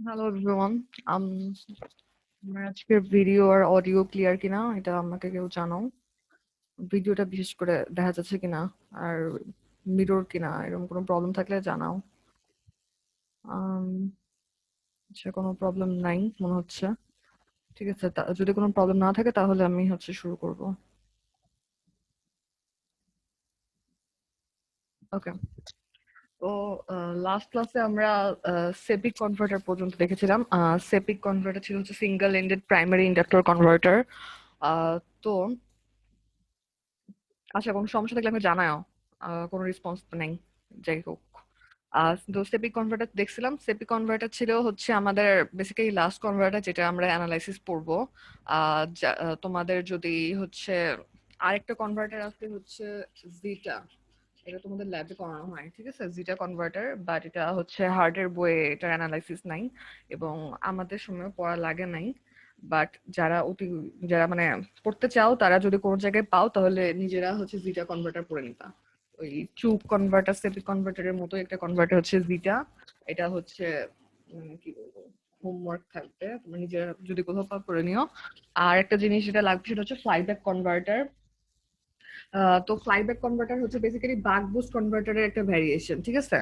Hello everyone. আম আমার আজকের video আর audio clear কিনা এটা আমাকে কেউ জানাও। ভিডিওটা বিশেষ করে দেখা যাচ্ছে কিনা আর মিরর কিনা এরকম কোনো প্রবলেম থাকলে জানাও। আম, আচ্ছা, কোনো প্রবলেম নাই মনে হচ্ছে। ঠিক আছে, যদি কোনো প্রবলেম না থাকে তাহলে আমি শুরু করব। ওকে। তো লাস্ট ক্লাসে আমরা সেপিক কনভার্টার পর্যন্ত দেখেছিলাম। সেপিক কনভার্টার ছিল হচ্ছে single ended primary inductor converter. তো আচ্ছা, কোনো সমস্যা থাকলে আমাকে জানাও। কোনো রেসপন্স তো নেই। যাই হোক, তো সেপি কনভার্টার দেখছিলাম। সেপি কনভার্টার ছিল হচ্ছে আমাদের বেসিক্যালি লাস্ট কনভার্টার, যেটা আমরা অ্যানালাইসিস পড়বো। তোমাদের যদি হচ্ছে আরেকটা কনভার্টার আছে হচ্ছে জিটা। এটা তোমাদের ল্যাবে করানো হয়, ঠিক আছে, জিটা কনভার্টার। বাট এটা হচ্ছে হার্ডের বইয়ে এটার অ্যানালাইসিস নাই এবং আমাদের সময় পড়া লাগে নাই। বাট যারা মানে পড়তে চাও, তারা যদি কোনো জায়গায় পাও তাহলে নিজেরা হচ্ছে জিটা কনভার্টার পড়ে নিতা। ওই চুপ কনভার্টার, সেপি কনভার্টারের মতো একটা কনভার্টার হচ্ছে জিটা। এটা হচ্ছে কি বলবো, হোমওয়ার্ক থাকবে, তোমরা নিজেরা যদি কোথাও পাও করে নিও। আর একটা জিনিস যেটা লাগবে সেটা হচ্ছে ফ্লাইব্যাক কনভার্টার। তো ফ্লাইব্যাক কনভার্টার হচ্ছে বেসিক্যালি বাক বুস্ট কনভার্টারের একটা ভ্যারিয়েশন, ঠিক আছে।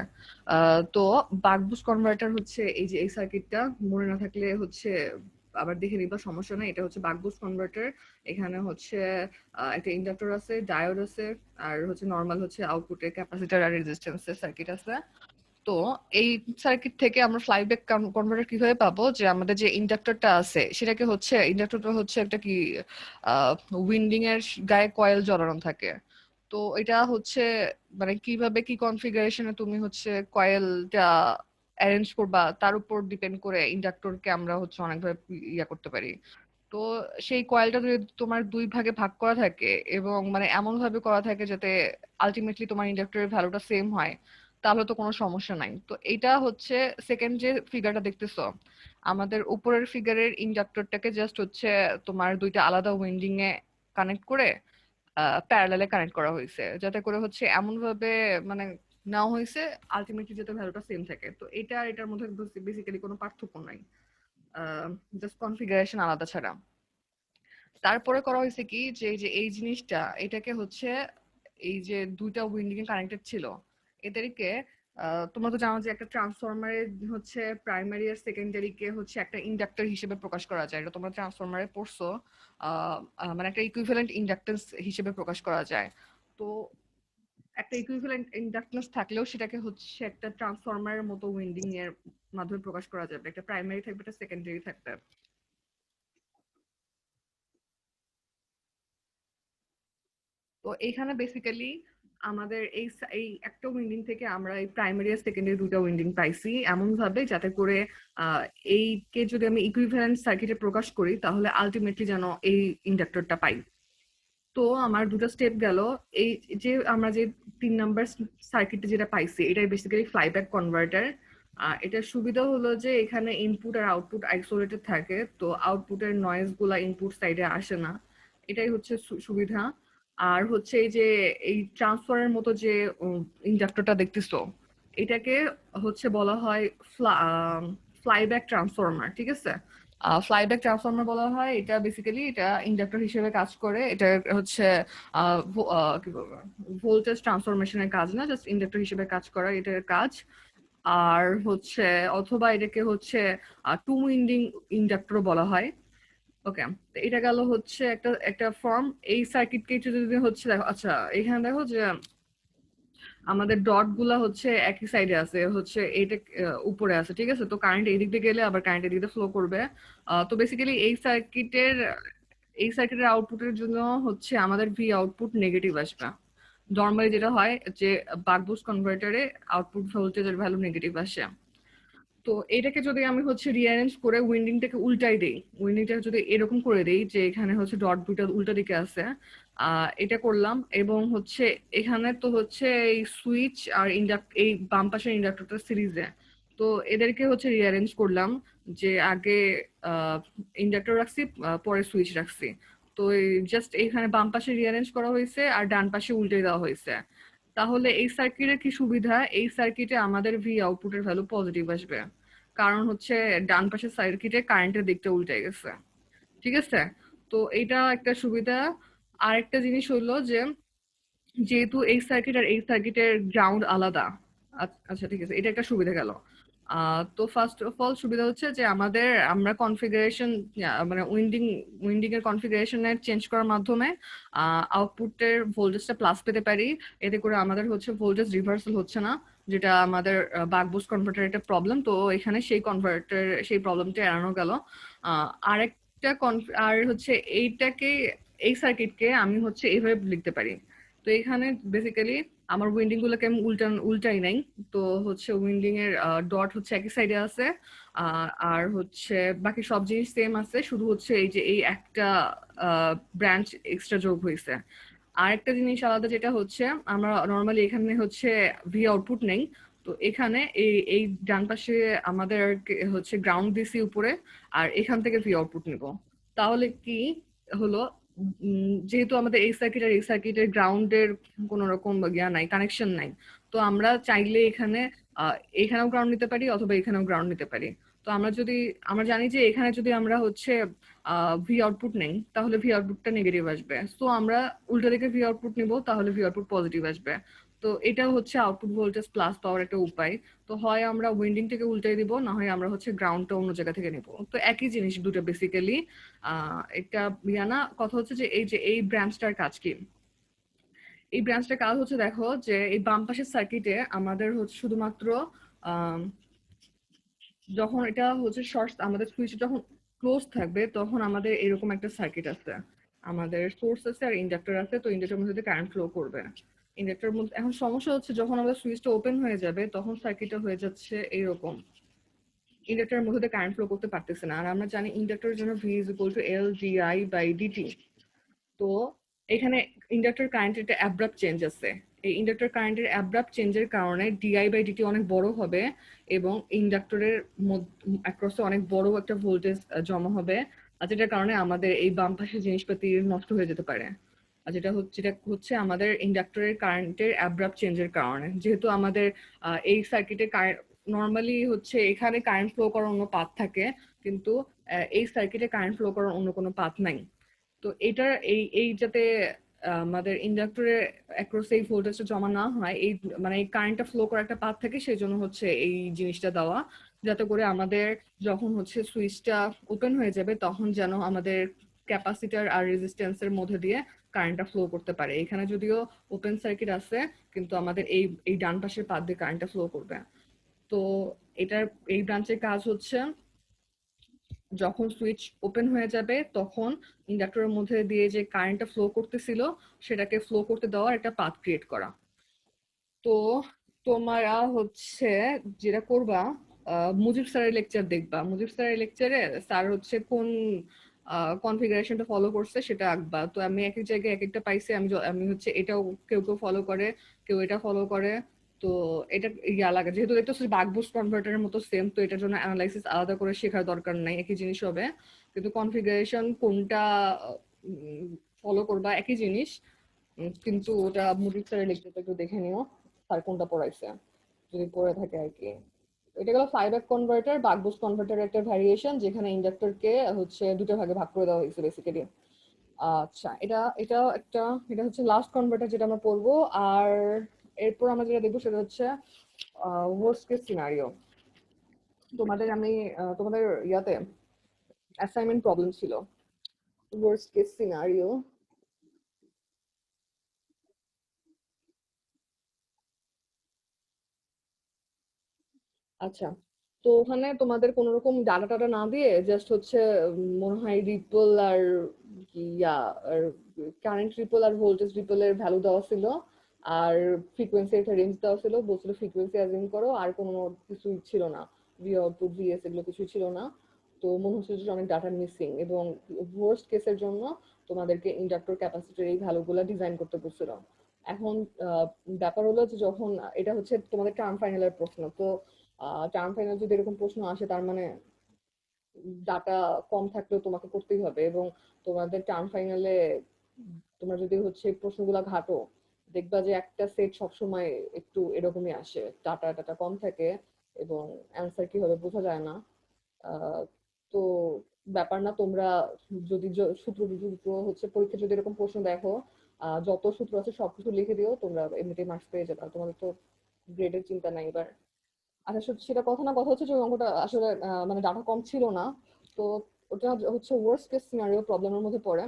তো বাক বুস্ট কনভার্টার হচ্ছে এই যে এই সার্কিটটা, মনে না থাকলে হচ্ছে আবার দেখে নিবা, সমস্যা নাই। এটা হচ্ছে বাক বুস্ট কনভার্টার। এখানে হচ্ছে একটা ইন্ডাক্টর আছে, ডায়োড আছে, আর হচ্ছে নর্মাল হচ্ছে আউটপুটে ক্যাপাসিটর আর রেজিস্ট্যান্সের সার্কিট আছে। তো এই সার্কিট থেকে আমরা ফ্লাইব্যাক কনভার্টার কিভাবে পাবো, যে আমাদের যে ইন্ডাক্টরটা আছে সেটাকে হচ্ছে, ইন্ডাক্টরটা হচ্ছে একটা কি উইন্ডিং এর গায়ে কয়েল জড়ানো থাকে। তো এটা হচ্ছে মানে কিভাবে কি কনফিগারেশনে তুমি হচ্ছে কয়েলটা অ্যারেঞ্জ করবা তার উপর ডিপেন্ড করে ইন্ডাক্টরকে আমরা হচ্ছে অনেকভাবে ইয়া করতে পারি। তো সেই কয়েলটা যদি তোমার দুই ভাগে ভাগ করা থাকে এবং মানে এমন ভাবে করা থাকে যাতে আলটিমেটলি তোমার ইন্ডাক্টরের ভ্যালুটা সেম হয়, তাহলে তো কোনো সমস্যা নাই। তো এটা হচ্ছে সেকেন্ড যে ফিগারটা দেখতেছো, আমাদের উপরের ফিগারের ইন্ডাক্টরটাকে জাস্ট হচ্ছে তোমার দুইটা আলাদা উইন্ডিং এ কানেক্ট করে প্যারালালে কানেক্ট করা হয়েছে, যাতে করে হচ্ছে এমন ভাবে মানে নেওয়া হয়েছে আলটিমেটলি যাতে ভ্যালুটা সেম থাকে। তো এটা আর এটার মধ্যে বেসিক্যালি কোনো পার্থক্য নাই, জাস্ট কনফিগারেশন আলাদা ছাড়া। তারপরে করা হয়েছে কি, যে এই যে এই জিনিসটা এটাকে হচ্ছে এই যে দুইটা উইন্ডিং এ কানেক্টেড ছিল এদেরকে, তোমরা তো জানো যে একটা ট্রান্সফরমারের হচ্ছে প্রাইমারি আর সেকেন্ডারি কে হচ্ছে একটা ইন্ডাক্টর হিসেবে প্রকাশ করা যায়। এটা তোমরা ট্রান্সফরমারে পড়ছো। মানে একটা ইকুইভ্যালেন্ট ইন্ডাক্টেন্স হিসেবে প্রকাশ করা যায়। তো একটা ইকুইভ্যালেন্ট ইন্ডাক্টেন্স থাকলেও সেটাকে হচ্ছে একটা ট্রান্সফরমারের মতো উইন্ডিং এর মাধ্যমে প্রকাশ করা যাবে। একটা প্রাইমারি থাকবে, একটা সেকেন্ডারি থাকবে। তো এইখানে বেসিক্যালি আমাদের এই একটা উইন্ডিং থেকে আমরা এই প্রাইমারি আর সেকেন্ডারি দুটো উইন্ডিং পাইছি এমন ভাবে যাতে করে আহ এইকে যদি আমি ইকুইভ্যালেন্ট সার্কিটে প্রকাশ করি তাহলে আলটিমেটলি যেন এই ইন্ডাক্টরটা পাই। তো আমার দুটো স্টেপ গেল। এই যে আমরা যে 3 নাম্বার সার্কিটে যেটা পাইছি এটাই বেসিক্যালি ফ্লাইব্যাক কনভার্টার। এটার সুবিধা হলো যে এখানে ইনপুট আর আউটপুট আইসোলেটেড থাকে, তো আউটপুটের নয়েজ গুলা ইনপুট সাইডে আসে না। এটাই হচ্ছে সুবিধা। আর হচ্ছে এই যে এই ট্রান্সফারের মতো যে ইন্ডাক্টরটা দেখতেছো, এটাকে হচ্ছে বলা হয় ফ্লাইব্যাক ট্রান্সফরমার, ঠিক আছে। ফ্লাইব্যাক ট্রান্সফরমার বলা হয় এটা। বেসিক্যালি এটা ইন্ডাক্টর হিসেবে কাজ করে। এটা হচ্ছে কি বলবো, ভোল্টেজ ট্রান্সফরমেশনের কাজ না, জাস্ট ইন্ডাক্টর হিসেবে কাজ করা এটার কাজ। আর হচ্ছে অথবা এটাকে হচ্ছে টু উইন্ডিং ইন্ডাক্টর বলা হয়। ওকে। তো এটা গেল হচ্ছে একটা একটা ফর্ম। এই সার্কিটকে যদি হচ্ছে দেখো, আচ্ছা এখানে দেখো যে আমাদের ডট গুলা হচ্ছে একই সাইডে আছে, হচ্ছে এটা উপরে আছে, ঠিক আছে। তো কারেন্ট এই দিক দিয়ে গেলে আবার কারেন্ট এদিক দিয়ে ফ্লো করবে। তো বেসিক্যালি এই সার্কিটের আউটপুটের জন্য হচ্ছে আমাদের ভি আউটপুট নেগেটিভ আসবে। নর্মালি যেটা হয় যে বাক বুস্ট কনভার্টারে আউটপুট ভোল্টেজের ভ্যালু নেগেটিভ আসে। তো এটাকে যদি আমি হচ্ছে রিঅ্যারেঞ্জ করে উইন্ডিংটাকে উল্টাই দেই, উইন্ডিংটাকে যদি এরকম করে দেই যে এখানে হচ্ছে ডট দুইটা উল্টা দিকে আছে, এটা করলাম। এবং হচ্ছে এখানে তো হচ্ছে এই সুইচ আর এই বাম পাশের ইন্ডাক্টরটা সিরিজে। তো এদেরকে হচ্ছে রিঅ্যারেঞ্জ করলাম, যে আগে ইন্ডাক্টর রাখছি, পরে সুইচ রাখছি। তো জাস্ট এখানে বাম পাশে রিঅ্যারেঞ্জ করা হয়েছে আর ডান পাশে উল্টে দেওয়া হয়েছে। তাহলে এই সার্কিটের কি সুবিধা, এই সার্কিটে আমাদের ভি আউটপুটের ভ্যালু পজিটিভ আসবে। কারণ হচ্ছে ডান পাশের সার্কিটে কারেন্টের দিকটা উল্টে গেছে। ঠিক আছে, তো এটা একটা সুবিধা। আরেকটা জিনিস হলো যে যেহেতু এই সার্কিট আর এই সার্কিটের গ্রাউন্ড আলাদা। আচ্ছা ঠিক আছে, এটা একটা সুবিধা গেল। তো ফার্স্ট অফ অল সুবিধা হচ্ছে যে আমরা কনফিগারেশন, মানে উইন্ডিং এর কনফিগারেশনের চেঞ্জ করার মাধ্যমে আউটপুটের ভোল্টেজটা প্লাস পেতে পারি। এতে করে আমাদের হচ্ছে ভোল্টেজ রিভার্সাল হচ্ছে না, যেটা আমাদের বাক বুস্ট কনভার্টার একটা প্রবলেম। তো এখানে সেই প্রবলেমটা এড়ানো গেল। আরেকটা আর হচ্ছে এইটাকে, এই সার্কিটকে আমি হচ্ছে এইভাবে লিখতে পারি। তো এখানে বেসিক্যালি আমার উইন্ডিং গুলোকে আমি উল্টাই নাই। তো হচ্ছে উইন্ডিং এর ডট হচ্ছে একই সাইডে আছে, আর হচ্ছে বাকি সব জিনিস সেম আছে, শুধু হচ্ছে এই যে এই একটা ব্রাঞ্চ এক্সট্রা যোগ হয়েছে। আর একটা জিনিস আলাদা যেটা হচ্ছে, আমরা নর্মালি এখানে হচ্ছে ভি আউটপুট নেই। তো এখানে এই ডান পাশে আমাদের হচ্ছে গ্রাউন্ড দিছি উপরে, আর এখান থেকে ভি আউটপুট নিব। তাহলে কি হলো, যেহেতু আমাদের এই সার্কিট আর এই সার্কিটের গ্রাউন্ডের কোন রকম ইয়া নাই, কানেকশন নাই। তো আমরা চাইলে এখানেও গ্রাউন্ড নিতে পারি অথবা এখানেও গ্রাউন্ড নিতে পারি। তো আমরা জানি যে এখানে যদি আমরা হচ্ছে ভি আউটপুট নেই, তাহলে ভি আউটপুটটা নেগেটিভ আসবে। তো আমরা উল্টো দিকে ভি আউটপুট নিব, তাহলে ভি আউটপুট পজিটিভ আসবে। তো এটা হচ্ছে আউটপুট ভোল্টেজ প্লাস পাওয়ার একটা উপায়। তো হয় আমরা উইন্ডিং থেকে উল্টাই দিব, না হয় আমরা হচ্ছে গ্রাউন্ডটা অন্য জায়গা থেকে নিব। তো একই জিনিস দুটো বেসিক্যালি। এটা ইয়ানা কথা হচ্ছে যে এই ব্রাঞ্চটার কাজ কি। এই ব্রাঞ্চটার কাজ হচ্ছে, দেখো যে এই বাম পাশের সার্কিটে আমাদের হচ্ছে শুধুমাত্র আহ যখন এটা হচ্ছে শর্ট, আমাদের সুইচ যখন ক্লোজ থাকবে তখন আমাদের এরকম একটা সার্কিট আছে। আমাদের সোর্স আছে আর ইন্ডাক্টর আছে, তো ইন্ডাক্টরের মধ্যে দিয়ে কারেন্ট ফ্লো করবে। ইন্ডাক্টরের মধ্যে এখন সমস্যা হচ্ছে, যখন আমাদের সুইচটা ওপেন হয়ে যাবে তখন সার্কিটটা হয়ে যাচ্ছে এইরকম, ইন্ডাক্টরের মধ্যে দিয়ে কারেন্ট ফ্লো করতে পারতেছে না। আর আমরা জানি ইন্ডাক্টরের জন্য V is equal to L D I by DT. তো এখানে ইন্ডাক্টর কারেন্টের একটা অ্যাব্রাপ্ট চেঞ্জ আছে। এই ইন্ডাক্টর কারেন্টের অ্যাব্রাপ্ট চেঞ্জের কারণে ডিআই বাই ডিটি অনেক বড় হবে, এবং ইন্ডাক্টরের অ্যাক্রসে অনেক বড় একটা ভোল্টেজ জমা হবে। আর যেটার কারণে আমাদের এই বাম পাশের জিনিসপাতি নষ্ট হয়ে যেতে পারে। আর যেটা হচ্ছে আমাদের ইন্ডাক্টরের কারেন্টের অ্যাব্রাপ্ট চেঞ্জের কারণে। যেহেতু আমাদের এই সার্কিটে নর্মালি হচ্ছে এখানে কারেন্ট ফ্লো করার অন্য পাথ থাকে, কিন্তু এই সার্কিটে কারেন্ট ফ্লো করার অন্য কোনো পাথ নাই। তো এটা এই এই যাতে আমাদের ইন্ডাক্টরে অ্যাক্রস এই ভোল্টেজটা জমা না হয়, এই মানে এই কারেন্টটা ফ্লো করার একটা পাথ থাকে, সেই জন্য হচ্ছে এই জিনিসটা দেওয়া, যাতে করে আমাদের যখন হচ্ছে সুইচটা ওপেন হয়ে যাবে তখন যেন আমাদের ক্যাপাসিটার আর রেজিস্ট্যান্সের মধ্যে দিয়ে কারেন্টটা ফ্লো করতে পারে। এখানে যদিও ওপেন সার্কিট আছে, কিন্তু আমাদের এই এই ডান পাশের পাত দিয়ে কারেন্টটা ফ্লো করবে। তো এটার এই ব্রাঞ্চের কাজ হচ্ছে, যখন সুইচ ওপেন হয়ে যাবে তখন ইন্ডাক্টরের মধ্যে দিয়ে যে কারেন্টটা ফ্লো করতেছিল সেটাকে ফ্লো করতে দেওয়ার একটা পাথ ক্রিয়েট করা। তো তোমরা হচ্ছে যেটা করবা, মুজিব স্যারের লেকচার দেখবা। মুজিব স্যারের লেকচারে স্যার হচ্ছে কোন কনফিগারেশনটা ফলো করছে সেটা আঁকবা। তো আমি এক এক জায়গায় এক একটা পাইছি, আমি হচ্ছে এটাও কেউ কেউ ফলো করে, কেউ এটা ফলো করে। তো এটা ইয়া লাগে, যেহেতু এটা হচ্ছে বাক বুস্ট কনভার্টারের মতো সেম, তো এটার জন্য অ্যানালাইসিস আলাদা করে শেখার দরকার নাই, একই জিনিস হবে। কিন্তু কনফিগারেশন কোনটা ফলো করবা একই জিনিস। কিন্তু ওটা মুজিব স্যারের লেকচারটা একটু দেখে নিও, স্যার কোনটা পড়াইছে, যদি পড়ে থাকে আর কি। এটা গেল ফাইভ এক কনভার্টার, বাক বুস্ট কনভার্টার একটা ভ্যারিয়েশন, যেখানে ইন্ডাক্টরকে হচ্ছে দুটো ভাগে ভাগ করে দেওয়া হয়েছে বেসিক্যালি। আচ্ছা, এটা হচ্ছে লাস্ট কনভার্টার যেটা আমরা পড়বো। আর এরপর আমরা যেটা দেখবো সেটা হচ্ছে ওয়ার্স্ট কেস সিনারিও। তোমাদের ইয়াতে অ্যাসাইনমেন্ট প্রবলেম ছিল ওয়ার্স্ট কেস সিনারিও। আচ্ছা, তো ওখানে তোমাদের কোন রকম ডাটা টাটা না দিয়ে জাস্ট হচ্ছে মনে হয় রিপল আর ইয়া আর কারেন্ট রিপল আর ভোল্টেজ রিপল এর ভ্যালু দেওয়া ছিল, আর ফ্রিকোয়েন্সি একটা রেঞ্জ দেওয়া ছিল, বলছিল ফ্রিকোয়েন্সি অ্যাজিউম করো, আর কোনো কিছুই ছিল না। ভি আউটপুট ভিএস এগুলো কিছুই ছিল না। তো মনে হচ্ছে যে অনেক ডাটা মিসিং, এবং ওয়ার্স্ট কেসের জন্য তোমাদেরকে ইন্ডাক্টর ক্যাপাসিটর এই ভ্যালুগুলো ডিজাইন করতে বলছিল। এখন ব্যাপার হলো যে যখন এটা হচ্ছে তোমাদের টার্ম ফাইনালের প্রশ্ন, তো টার্ম ফাইনাল যদি এরকম প্রশ্ন আসে তার মানে ডাটা কম থাকলেও তোমাকে করতেই হবে। এবং তোমাদের টার্ম ফাইনালে তোমরা যদি হচ্ছে প্রশ্নগুলা ঘাটো, দেখবা যে একটা সেট সবসময় একটু এরকমই আসে, ডাটা টাটা কম থাকে এবং অ্যান্সার কি হবে বোঝা যায় না। আহ, তো ব্যাপার না, তোমরা যদি সূত্র টুত্র হচ্ছে পরীক্ষা যদি এরকম প্রশ্ন দেখো, যত সূত্র আছে সবকিছু লিখে দিও, তোমরা এমনিতেই মার্কস পেয়ে যাবে, আর তোমাদের তো গ্রেডের চিন্তা নাই এবার। আচ্ছা সেটা কথা না, কথা হচ্ছে যে ওই অঙ্কটা আসলে মানে ডাটা কম ছিল না। তো ওটা হচ্ছে ওয়ার্স্ট কেস সিনারিও প্রবলেমের মধ্যে পড়ে।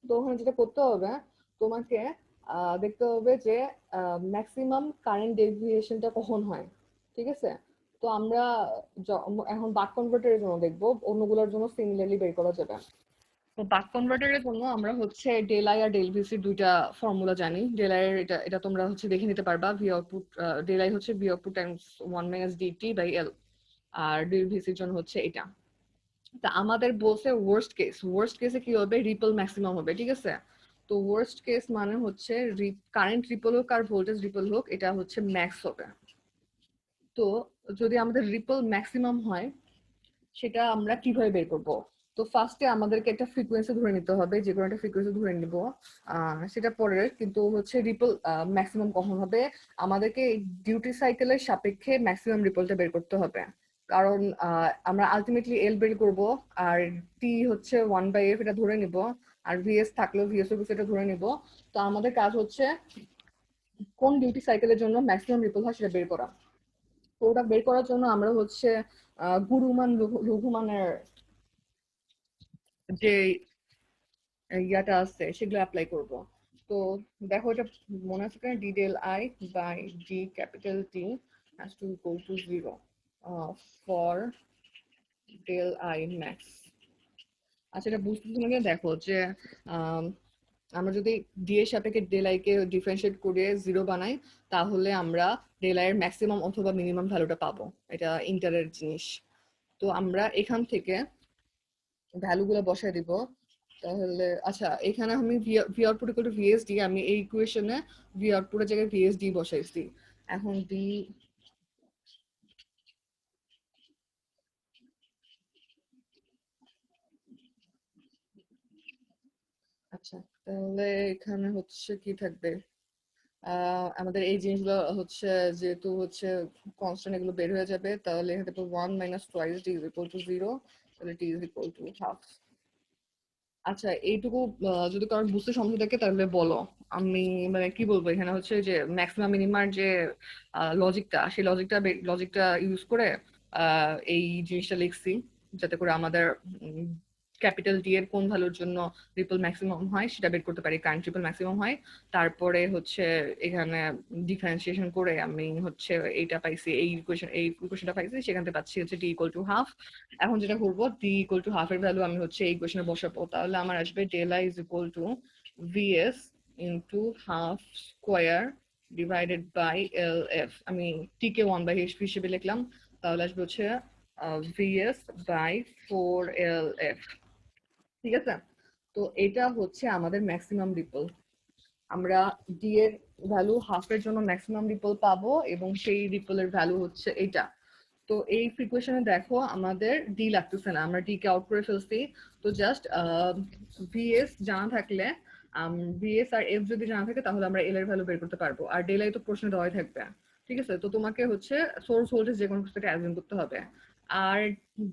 তো ওখানে যেটা করতে হবে তোমাকে, দেখতে হবে যে ম্যাক্সিমাম কারেন্ট ডেভিয়েশনটা কখন হয়। ঠিক আছে? তো আমরা এখন বাক কনভার্টারের জন্য দেখবো, অন্যগুলোর জন্য সিমিলারলি বের করা যাবে। তো বাক কনভার্টারের জন্য আমরা হচ্ছে ডেল আই আর ডেল ভিসি দুইটা ফর্মুলা জানি। ডেল আই এর এটা এটা তোমরা হচ্ছে দেখে নিতে পারবা, ভি আউটপুট, ডেল আই হচ্ছে ভি আউটপুট টাইমস 1 - dt/L, আর ডেল ভিসির জন্য হচ্ছে এটা। তা আমাদের বলছে ওয়ার্স্ট কেস, ওয়ার্স্ট কেসে কি হবে, রিপল ম্যাক্সিমাম হবে। ঠিক আছে? তো ওয়ার্স্ট কেস মানে হচ্ছে কারেন্ট রিপল হোক আর ভোল্টেজ রিপল হোক, এটা হচ্ছে ম্যাক্স হবে। তো যদি আমাদের রিপল ম্যাক্সিমাম হয়, সেটা আমরা কিভাবে বের করব? তো ফার্স্টে আমাদেরকে একটা ফ্রিকোয়েন্সি ধরে নিতে হবে, যে কোনো একটা ফ্রিকোয়েন্সি ধরে নিব। সেটা পরে কিন্তু হচ্ছে রিপল ম্যাক্সিমাম কখন হবে, আমাদেরকে ডিউটি সাইকেলের সাপেক্ষে ম্যাক্সিমাম রিপলটা বের করতে হবে। কারণ আমরা আলটিমেটলি এল বের করব, আর টি হচ্ছে 1/f এটা ধরে নিব, আর ভিএস থাকলেও ভিএস এর এটা ধরে নিব। তো আমাদের কাজ হচ্ছে কোন ডিউটি সাইকেলের জন্য ম্যাক্সিমাম রিপল হয় সেটা বের করা। তো ওটা বের করার জন্য আমরা হচ্ছে গুরুমান লঘুমানের যে ইয়াটা আছে সেগুলো অ্যাপ্লাই করব। তো দেখো এটা মনে আছে কিনা, d del I by d capital T has to equal to 0 for del I max. আচ্ছা এটা বুঝতে তুমি দেখো যে আম, আমরা যদি ডি এর সাপেক্ষে ডেল আই কে ডিফারেন্সিয়েট করে 0 বানাই, তাহলে আমরা ডেল আই এর ম্যাক্সিমাম অথবা মিনিমাম ভ্যালুটা পাবো। এটা ইন্টারের জিনিস। তো আমরা এখান থেকে ভ্যালু গুলো বসায় দিব। তাহলে আচ্ছা এখানে আমি V output equal to VSD, আমি এই ইকুয়েশনে ভি আউটপুটের জায়গায় ভিএসডি বসাইছি। এখন ডি, আচ্ছা তাহলে এখানে হচ্ছে কি থাকবে, আমাদের এই জিনিসগুলো হচ্ছে যেহেতু হচ্ছে কনস্ট্যান্ট, এগুলো বের হয়ে যাবে, তাহলে এখানে 1 - 2 d = 0, তাহলে t = ½ আচ্ছা এইটুকু যদি কারোর বুঝতে সমস্যা থাকে তাহলে বলো। আমি মানে কি বলবো, এখানে হচ্ছে যে ম্যাক্সিমাম মিনিমার যে লজিকটা, সেই লজিকটা ইউজ করে এই জিনিসটা লিখছি, যাতে করে আমাদের ক্যাপিটাল ডি এর কোন ভ্যালুর জন্য রিপল ম্যাক্সিমাম হয় সেটা বের করতে পারি, কারেন্ট রিপল ম্যাক্সিমাম হয়। তারপরে হচ্ছে এখানে ডিফারেন্সিয়েশন করে আমি হচ্ছে এইটা পাইছি, এই ইকুয়েশনটা পাইছি, সেখান থেকে পাচ্ছি হচ্ছে d = ½ এখন যেটা করবো, d = ½ এর ভ্যালু আমি হচ্ছে এই ইকুয়েশনে বসাবো, তাহলে আমার আসবে del I = vs into half square divided by L F. আমি টি কে 1/h হিসেবে লিখলাম, তাহলে আসবে হচ্ছে vs/4LF। ঠিক আছে? তো এটা হচ্ছে আমাদের ম্যাক্সিমাম রিপল। আমরা ডি এর ভ্যালু হাফের জন্য ম্যাক্সিমাম রিপল পাবো, এবং সেই রিপলের ভ্যালু হচ্ছে এটা। তো এই ফ্রিকুয়েশনে দেখো আমাদের ডি লাগতেছে না, আমরা ডি কে আউট করে ফেলছি। তো জাস্ট ভিএস জানা থাকলে, ভিএস আর এফ যদি জানা থাকে, তাহলে আমরা এল এর ভ্যালু বের করতে পারবো, আর ডেল আই তো প্রশ্নে দেওয়াই থাকবে। ঠিক আছে? তো তোমাকে হচ্ছে সোর্স ভোল্টেজ যে কোনো কিছু অ্যাজিউম করতে হবে। আর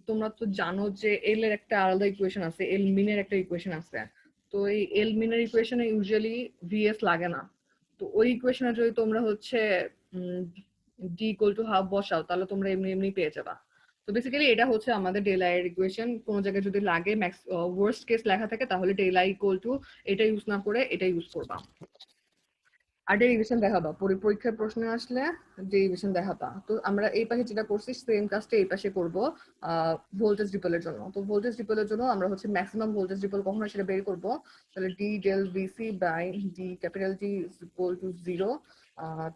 তোমরা তো জানো যে এল এর একটা আলাদা ইকুয়েশন আছে, এল মিন এর একটা ইকুয়েশন আছে। তো এই এল মিন এর ইকুয়েশনে ইউজুয়ালি ভিএস লাগে না। তো ওই ইকুয়েশনে যদি তোমরা হচ্ছে d = ½ বসাও, তাহলে তোমরা এমনি এমনি পেয়ে যাবা। তো বেসিক্যালি এটা হচ্ছে আমাদের ডেল আই এর ইকুয়েশন। কোনো জায়গায় যদি লাগে ম্যাক্স ওয়ার্স্ট কেস লেখা থাকে, তাহলে ডেল আই ইকুয়াল টু এটা ইউজ না করে এটা ইউজ করবা। আর ডেরিভেশন দেখাবা, পরীক্ষার প্রশ্নে আসলে ডেরিভেশন দেখাবা। তো আমরা এই পাশে যেটা করছি সেম কাজটা এই পাশে করবো ভোল্টেজ রিপলের জন্য। তো ভোল্টেজ রিপলের জন্য আমরা হচ্ছে ম্যাক্সিমাম ভোল্টেজ রিপল কখন হয় সেটা বের করবো। তাহলে d del VC by d capital T equal to 0।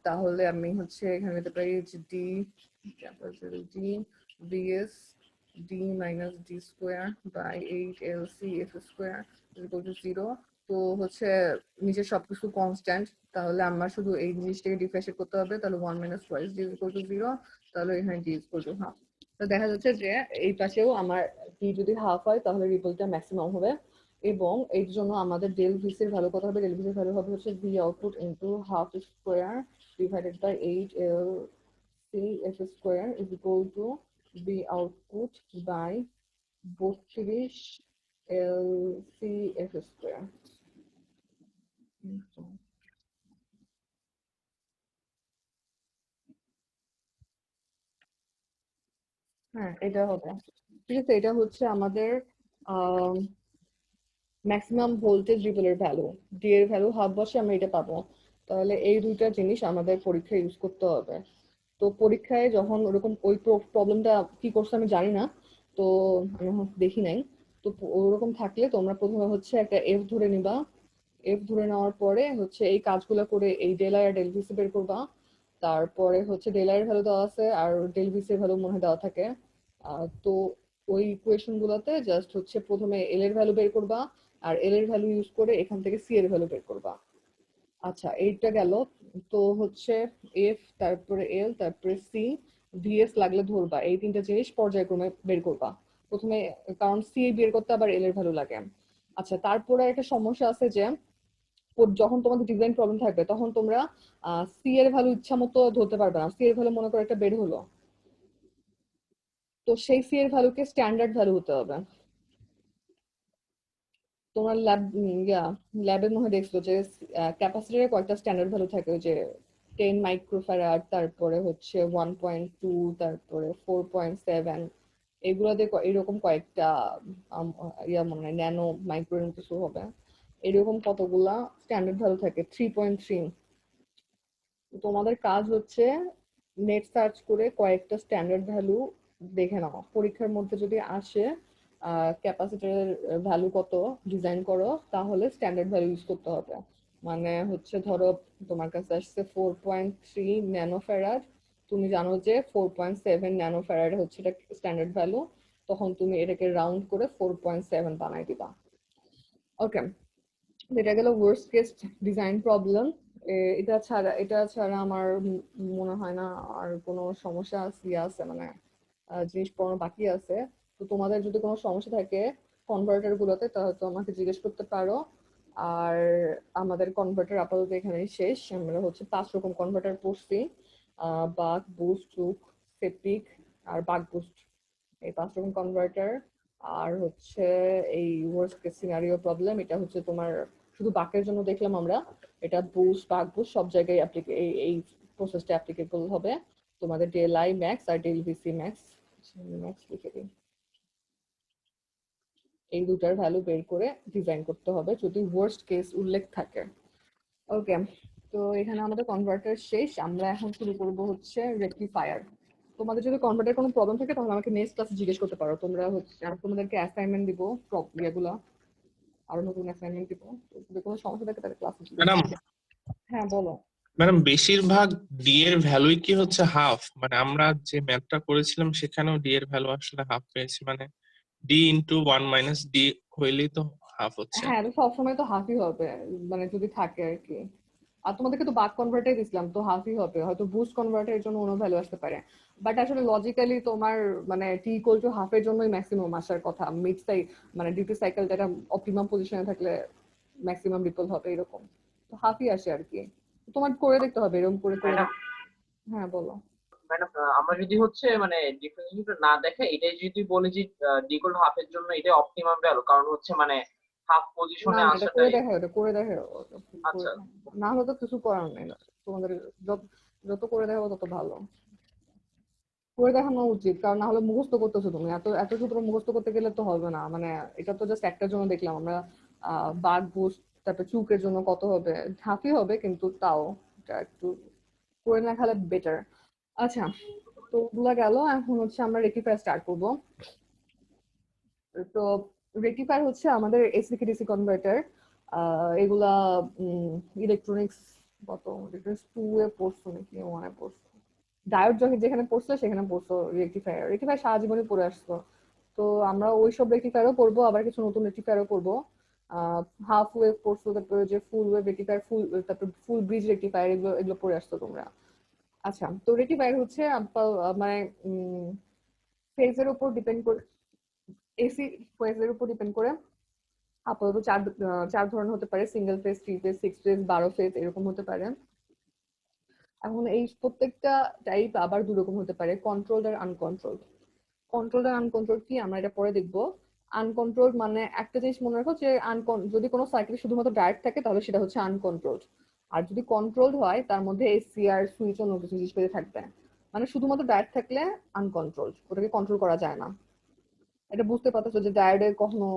তাহলে আমি হচ্ছে এখানে নিতে পারি d capital T VS d minus d square by 8 LC f² equal to 0। তো হচ্ছে নিচের সবকিছু কনস্ট্যান্ট, তাহলে আমার শুধু এই জিনিসটাকে ডিফারেন্সিয়েট করতে হবে। তাহলে 1 - 2 d = 0, তাহলে এখানে d = ½ তো দেখা যাচ্ছে যে এই পাশেও আমার d যদি হাফ হয় তাহলে রিপলটা ম্যাক্সিমাম হবে। এবং এর জন্য আমাদের ডেল ভিসির ভ্যালু কত হবে, ডেল ভিসির ভ্যালু হবে হচ্ছে V output into half square divided by 8 CF square is equal to B output by 32 LCF square. হ্যাঁ এটা হবে, ঠিক আছে। এটা হচ্ছে আমাদের ম্যাক্সিমাম ভোল্টেজ রিপেলের ভ্যালু, ডি এর ভ্যালু হাফ বসে আমরা এটা পাবো। তাহলে এই দুইটা জিনিস আমাদের পরীক্ষায় ইউজ করতে হবে। তো পরীক্ষায় যখন ওরকম ওই প্রবলেমটা কি করছে আমি জানি না, তো আমি এখন দেখি নাই। তো ওরকম থাকলে তোমরা প্রথমে হচ্ছে একটা এফ ধরে নিবা। এফ ধরে নেওয়ার পরে হচ্ছে এই কাজগুলো করে এই ডেল আই আর ডেল ভিসি বের করবা। তারপরে হচ্ছে ডেল আই এর ভ্যালু দেওয়া আছে আর ডেল ভিসি এর ভ্যালু মনে হয় দেওয়া থাকে। তো ওই ইকুয়েশন গুলোতে জাস্ট হচ্ছে প্রথমে এল এর ভ্যালু বের করবা, আর এল এর ভ্যালু ইউজ করে এখান থেকে সি এর ভ্যালু বের করবা। আচ্ছা এইটা গেল। তো হচ্ছে এফ, তারপরে এল, তারপরে সি, ভিএস লাগলে ধরবা, এই তিনটা জিনিস পর্যায়ক্রমে বের করবা প্রথমে, কারণ সি বের করতে আবার এল এর ভ্যালু লাগে। আচ্ছা তারপরে একটা সমস্যা আছে যে যখন তোমাদের ডিজাইন প্রবলেম থাকবে তখন তোমরা সি এর ভ্যালু ইচ্ছা মতো ধরতে পারবে না। সি এর ভ্যালু মনে করো একটা বের হলো, তো সেই সি এর ভ্যালুকে স্ট্যান্ডার্ড ভ্যালু হতে হবে। তোমার ল্যাবে মনে হয় দেখছো যে ক্যাপাসিটরের কয়েকটা স্ট্যান্ডার্ড ভ্যালু থাকে, ওই যে 10 মাইক্রোফ্যারাড, তারপরে হচ্ছে 1.2, তারপরে 4.7, এগুলাতে এরকম কয়েকটা মনে হয় ন্যানো মাইক্রো কিছু হবে, এরকম কতগুলা স্ট্যান্ডার্ড ভ্যালু থাকে। 3.3। তোমাদের কাজ হচ্ছে নেট সার্চ করে কয়েকটা স্ট্যান্ডার্ড ভ্যালু দেখে নাও, পরীক্ষার মধ্যে যদি আসে ক্যাপাসিটরের ভ্যালু কত ডিজাইন করো, তাহলে স্ট্যান্ডার্ড ভ্যালু ইউজ করতে হবে। মানে হচ্ছে ধরো তোমার কাছে আসছে 4.3 ন্যানোফ্যারাড, তুমি জানো যে 4.7 ন্যানোফ্যারাড হচ্ছে এটা স্ট্যান্ডার্ড ভ্যালু, তখন তুমি এটাকে রাউন্ড করে 4.7 বানাই দিবা। ওকে, এটা গেল ওয়ার্স্ট কেস ডিজাইন প্রবলেম। এটা ছাড়া আমার মনে হয় না আর কোনো সমস্যা আছে, মানে জিনিস পড়ানো বাকি আছে। তো তোমাদের যদি কোনো সমস্যা থাকে কনভার্টার গুলোতে তাহলে তো আমাকে জিজ্ঞেস করতে পারো। আর আমাদের কনভার্টার আপাতত এখানেই শেষ। আমরা হচ্ছে 5 রকম কনভার্টার পড়ছি, বাক বুস্ট, চুক, সেপিক আর বাক বুস্ট, এই 5 রকম কনভার্টার। আর হচ্ছে এই ওয়ার্স্ট কেস সিনারিও প্রবলেম, এটা হচ্ছে তোমার শুধু বাকের জন্য দেখলাম আমরা, এটা বুস্ট বাক বুস্ট সব জায়গায় এই প্রসেসটা অ্যাপ্লিকেবল হবে। তোমাদের ডেল আই ম্যাক্স আর ডেল ভিসি ম্যাক্স ম্যাক্স লিখে দিই, এই দুটার ভ্যালু বের করে ডিজাইন করতে হবে যদি ওয়ার্স্ট কেস উল্লেখ থাকে। ওকে, তো এখানে আমাদের কনভার্টার শেষ। আমরা এখন শুরু করব হচ্ছে রেকটিফায়ার। তোমাদের যদি কনভার্টার কোনো প্রবলেম থাকে তাহলে আমাকে নেক্সট ক্লাসে জিজ্ঞেস করতে পারো। তোমরা হচ্ছে আমি তোমাদেরকে অ্যাসাইনমেন্ট দিব, ইয়েগুলা আরো নতুন অ্যাসাইনমেন্ট দিব। তো যদি কোনো সমস্যা থাকে তাহলে ক্লাসে জিজ্ঞেস ম্যাডাম করো। হ্যাঁ বলো। ম্যাডাম বেশিরভাগ ডি এর ভ্যালুই কি হচ্ছে হাফ? মানে আমরা যে ম্যাথটা করেছিলাম সেখানেও ডি এর ভ্যালু আসলে হাফ পেয়েছি, মানে ডি ইন্টু 1 - ডি হইলেই তো হাফ হচ্ছে। হ্যাঁ তো সবসময় তো হাফই হবে, মানে যদি থাকে আর কি। আর তোমাদেরকে তো বাক কনভার্টার দিছিলাম, তো হাফই হবে, হয়তো বুস্ট কনভার্টারের জন্য অন্য ভ্যালু আসতে পারে। বাট আসলে লজিক্যালি তোমার মানে টি ইকুয়াল টু হাফের জন্যই ম্যাক্সিমাম আসার কথা। মিড মানে ডিউটি সাইকেল যেটা অপটিমাম পজিশনে থাকলে ম্যাক্সিমাম রিপল হবে এরকম, তো হাফই আসে আর কি। তোমার করে দেখতে হবে এরকম করে করে ম্যাডাম হ্যাঁ বলো। ম্যাডাম আমরা যদি হচ্ছে মানে ডিফারেন্সিয়েশন না দেখে এটাই যদি বলি যে ডিকোড হাফের জন্য এটাই অপটিমাম ভ্যালু, কারণ হচ্ছে মানে হাফ না পজিশনে না, এটা করে আসাটাই। দেখে, ওটা করে দেখে, করে আচ্ছা, না হলে তো কিছু করার নেই। তোমাদের যত যত করে দেখাবো তত ভালো, করে দেখানো উচিত, কারণ না হলে মুখস্থ করতেছো তুমি, এত এত সূত্র মুখস্থ করতে গেলে তো হবে না। মানে এটা তো জাস্ট একটার জন্য দেখলাম আমরা, বাঘ বুস্ট তারপর চুকের জন্য কত হবে, ঝাঁকি হবে কিন্তু তাও এটা একটু করে না খেলে বেটার। আচ্ছা, তো ওগুলা গেল, এখন হচ্ছে আমরা রেক্টিফায়ার স্টার্ট করব। তো রেক্টিফায়ার হচ্ছে আমাদের এসি কে ডিসি কনভার্টার, এগুলা ইলেকট্রনিক্স, কত ইলেকট্রনিক্স 2 এ পড়ছো নাকি 1 এ পড়ছো, ডায়োড যখন যেখানে পড়ছো সেখানে পড়ছো রেক্টিফায়ার। রেক্টিফায়ার সারা জীবনে পড়ে আসছো। তো আমরা ওইসব রেক্টিফায়ারও পড়বো, আবার কিছু নতুন রেক্টিফায়ারও পড়বো। হাফ ওয়েভ পড়ছো, তারপরে যে ফুল ওয়েভ রেক্টিফায়ার, তারপর ফুল ব্রিজ রেক্টিফায়ার, এগুলো এগুলো পড়ে আসছো তোমরা। আচ্ছা, তো রেক্টিফায়ার হচ্ছে মানে ফেজের উপর ডিপেন্ড করে, এসি ফেজের উপর ডিপেন্ড করে আপাতত চার ধরনের হতে পারে: single phase, three phase, 6 phase, 12 phase, এরকম হতে পারে। এখন এই প্রত্যেকটা টাইপ আবার দু রকম হতে পারে, কন্ট্রোলড আর আনকন্ট্রোলড। কন্ট্রোলড আর আনকন্ট্রোলড কি আমরা এটা পরে দেখবো। আনকন্ট্রোলড মানে একটা জিনিস মনে রাখো যে যদি কোনো সার্কিট শুধুমাত্র ডায়োড থাকে তাহলে সেটা হচ্ছে আনকন্ট্রোলড। আর যদি কন্ট্রোলড হয় তার মধ্যে এসি আর সুইচ অন্য কিছু জিনিস পেতে থাকবে। মানে শুধুমাত্র ডায়োড থাকলে আনকন্ট্রোলড, ওটাকে কন্ট্রোল করা যায় না। এটা বুঝতে পারতেছো যে ডায়োডে কখনো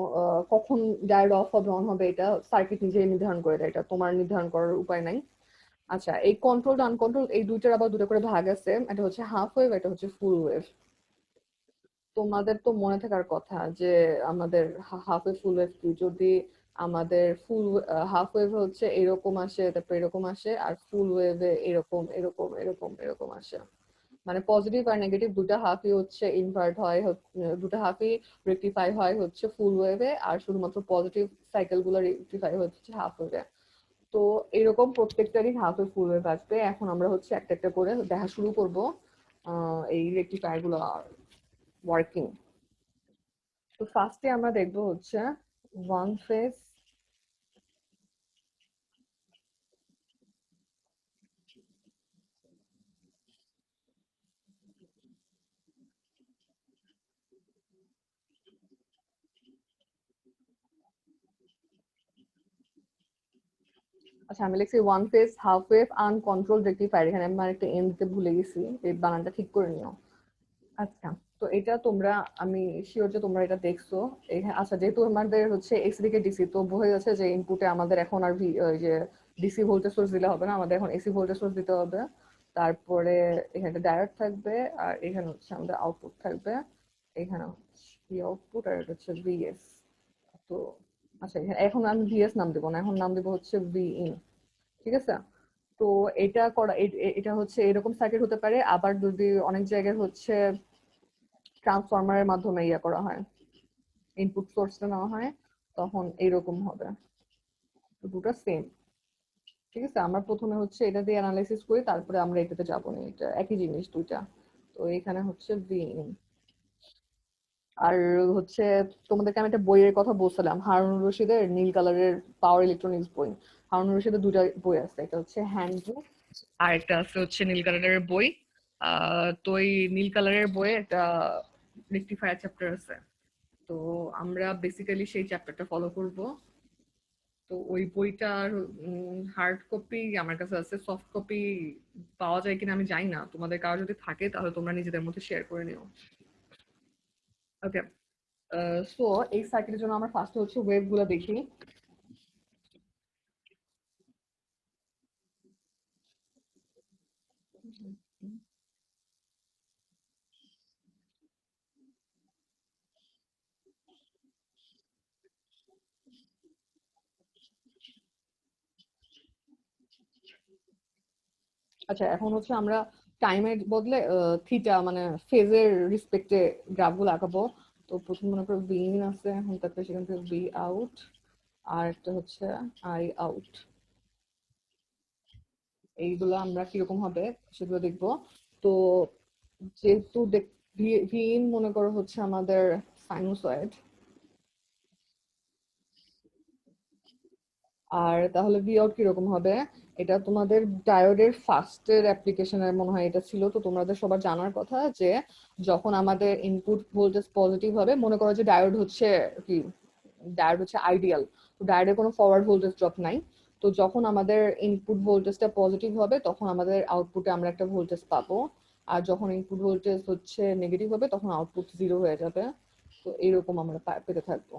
কখন ডায়োড অফ হবে অন হবে এটা সার্কিট নিজেই নির্ধারণ করে দেয়, এটা তোমার নির্ধারণ করার উপায় নাই। আচ্ছা, এই কন্ট্রোল আনকন্ট্রোল এই দুইটার আবার দুটো করে ভাগ আছে, এটা হচ্ছে হাফ ওয়েভ, এটা হচ্ছে ফুল ওয়েভ। তোমাদের তো মনে থাকার কথা যে আমাদের হাফ ওয়েভ ফুল ওয়েভ কি, যদি আমাদের ফুল হাফ ওয়েভ হচ্ছে এরকম আসে, তারপর এরকম আসে, আর ফুল ওয়েভে এরকম এরকম এরকম এরকম আসে। মানে পজিটিভ আর নেগেটিভ দুটো হাফই হচ্ছে ইনভার্ট হয়, দুটো হাফই রেক্টিফাই হয় হচ্ছে ফুল ওয়েভে, আর শুধুমাত্র পজিটিভ সাইকেল গুলো রেক্টিফাই হচ্ছে হাফ ওয়েভে। তো এরকম প্রত্যেকটারই হাফ ওয়েভ ফুল ওয়েভ আসবে। এখন আমরা হচ্ছে একটা একটা করে দেখা শুরু করব এই রেক্টিফায়ার গুলো ওয়ার্কিং। তো ফার্স্টে আমরা দেখবো হচ্ছে ওয়ান ফেজ। আচ্ছা, আমি লিখছি one phase half wave uncontrolled rectifier, এখানে আমি একটা এন দিতে ভুলে গেছি, এই বানানটা ঠিক করে নিও। আচ্ছা, তো এটা তোমরা, আমি শিওর যে তোমরা এটা দেখছো। আচ্ছা, যেহেতু আমাদের হচ্ছে এসি থেকে ডিসি, তো বোঝা যাচ্ছে যে ইনপুটে আমাদের এখন আর ওই যে ডিসি ভোল্টেজ সোর্স দিলে হবে না, আমাদের এখন এসি ভোল্টেজ সোর্স দিতে হবে। তারপরে এখানে ডায়োড থাকবে, আর এখানে হচ্ছে আমাদের আউটপুট থাকবে। এখানে হচ্ছে আউটপুট, আর এটা হচ্ছে ভিএস। তো আচ্ছা, এখন আমি ভিএস নাম দেবো না, এখন নাম দেবো হচ্ছে ভি ইন। ঠিক আছে। তো এটা করা এটা হচ্ছে এরকম সার্কিট হতে পারে, আবার যদি অনেক জায়গায় হচ্ছে ট্রান্সফরমারের মাধ্যমে ইয়ে করা হয়, ইনপুট সোর্সটা নেওয়া হয়, তখন এইরকম হবে। তো দুটো সেম। ঠিক আছে, আমরা প্রথমে হচ্ছে এটা দিয়ে অ্যানালাইসিস করি, তারপরে আমরা এটাতে যাবো না, এটা একই জিনিস দুইটা। তো এখানে হচ্ছে ভি ইন। আর হচ্ছে তোমাদেরকে আমি একটা বইয়ের কথা বলছিলাম, হারুন রশিদের নীল কালারের পাওয়ার ইলেকট্রনিক্স বই। হারুন রশিদের দুইটা বই আছে, একটা হচ্ছে হ্যান্ড বুক, আর একটা আছে হচ্ছে নীল কালারের বই। তো এই নীল কালারের বইয়ে একটা রেকটিফায়ার চ্যাপ্টার আছে। তো আমরা বেসিক্যালি সেই চ্যাপ্টারটা ফলো করব। তো ওই বইটার হার্ড কপি আমার কাছে আছে, সফট কপি পাওয়া যায় কিনা আমি জানি না, তোমাদের কারো যদি থাকে তাহলে তোমরা নিজেদের মধ্যে শেয়ার করে নিও। ওকে। সো এই সার্কিটের জন্য আমরা ফার্স্ট হচ্ছে ওয়েভ গুলো দেখি। আচ্ছা, এখন হচ্ছে আমরা টাইমের বদলে থিটা মানে ফেজের রেসপেক্টে গ্রাফগুলো আঁকাবো। তো প্রথম মনে করো ভি ইন আছে, এখন তারপরে সেখান থেকে ভি আউট, আর একটা হচ্ছে আই আউট। এইগুলো আমরা কিরকম হবে সেগুলো দেখবো। তো যেহেতু ভি ইন মনে করো হচ্ছে আমাদের সাইনোসয়েড, আর তাহলে ভি আউট কিরকম হবে, এটা তোমাদের ডায়োডের ফার্স্টের অ্যাপ্লিকেশনের মনে হয় এটা ছিল। তো তোমাদের সবার জানার কথা যে যখন আমাদের ইনপুট ভোল্টেজ পজিটিভ হবে, মনে করো যে ডায়োড হচ্ছে কি, ডায়োড হচ্ছে আইডিয়াল, তো ডায়োডে কোনো ফরওয়ার্ড ভোল্টেজ ড্রপ নাই। তো যখন আমাদের ইনপুট ভোল্টেজটা পজিটিভ হবে তখন আমাদের আউটপুটে আমরা একটা ভোল্টেজ পাবো, আর যখন ইনপুট ভোল্টেজ হচ্ছে নেগেটিভ হবে তখন আউটপুট জিরো হয়ে যাবে। তো এইরকম আমরা পেতে থাকবো।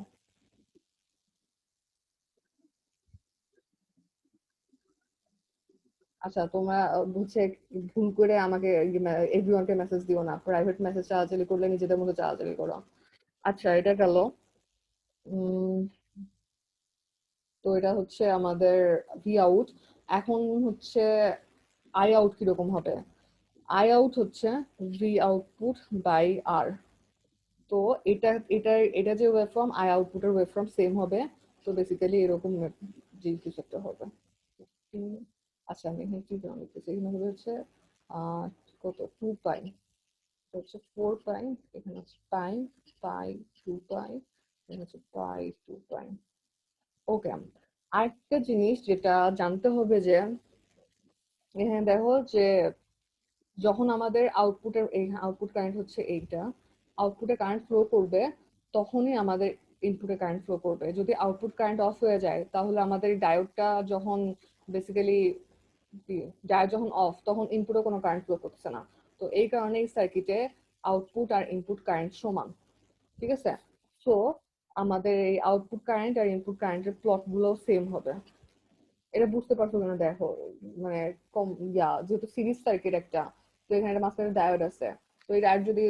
আচ্ছা, তোমরা হচ্ছে ভুল করে আমাকে এভরিওয়ানকে মেসেজ দিও না, প্রাইভেট মেসেজ চালাচালি করলে নিজেদের মধ্যে চালাচালি করো। আচ্ছা, এটা গেল। উম তো এটা হচ্ছে আমাদের ভি আউট। এখন হচ্ছে আই আউট কিরকম হবে। আই আউট হচ্ছে ভি আউটপুট বাই আর। তো এটা এটা যে ওয়েভফর্ম, আই আউটপুটের ওয়েভফর্ম সেম হবে। তো বেসিক্যালি এরকম যে কিছু একটা হবে। আচ্ছা, আমি এখানে কি জানি এখানে হবে হচ্ছে আহ কত 2 পাই, হচ্ছে 4 পাই, এখানে হচ্ছে পাই, পাই 2 পাই, এখানে হচ্ছে পাই 2 পাই। ওকে। আরেকটা জিনিস যেটা জানতে হবে যে এখানে দেখো যে যখন আমাদের আউটপুটের এই আউটপুট কারেন্ট হচ্ছে এইটা, আউটপুটে কারেন্ট ফ্লো করবে, তখনই আমাদের ইনপুটে কারেন্ট ফ্লো করবে। যদি আউটপুট কারেন্ট অফ হয়ে যায় তাহলে আমাদের ডায়োডটা যখন বেসিক্যালি ডায়োড যখন অফ, তখন ইনপুটে কোনো কারেন্ট ফ্লো করছে না। তো এই কারণে এই সার্কিটে আউটপুট আর ইনপুট কারেন্ট সমান, ঠিক আছে? সো আমাদের এই আউটপুট কারেন্ট আর ইনপুট কারেন্টের প্লট গুলো সেম হবে। এটা বুঝতে পারছো কিনা দেখো, মানে কম যেহেতু সিরিজ সার্কিট একটা, তো এখানে একটা মাঝখানে ডায়োড আছে। তো এই ডায়োড যদি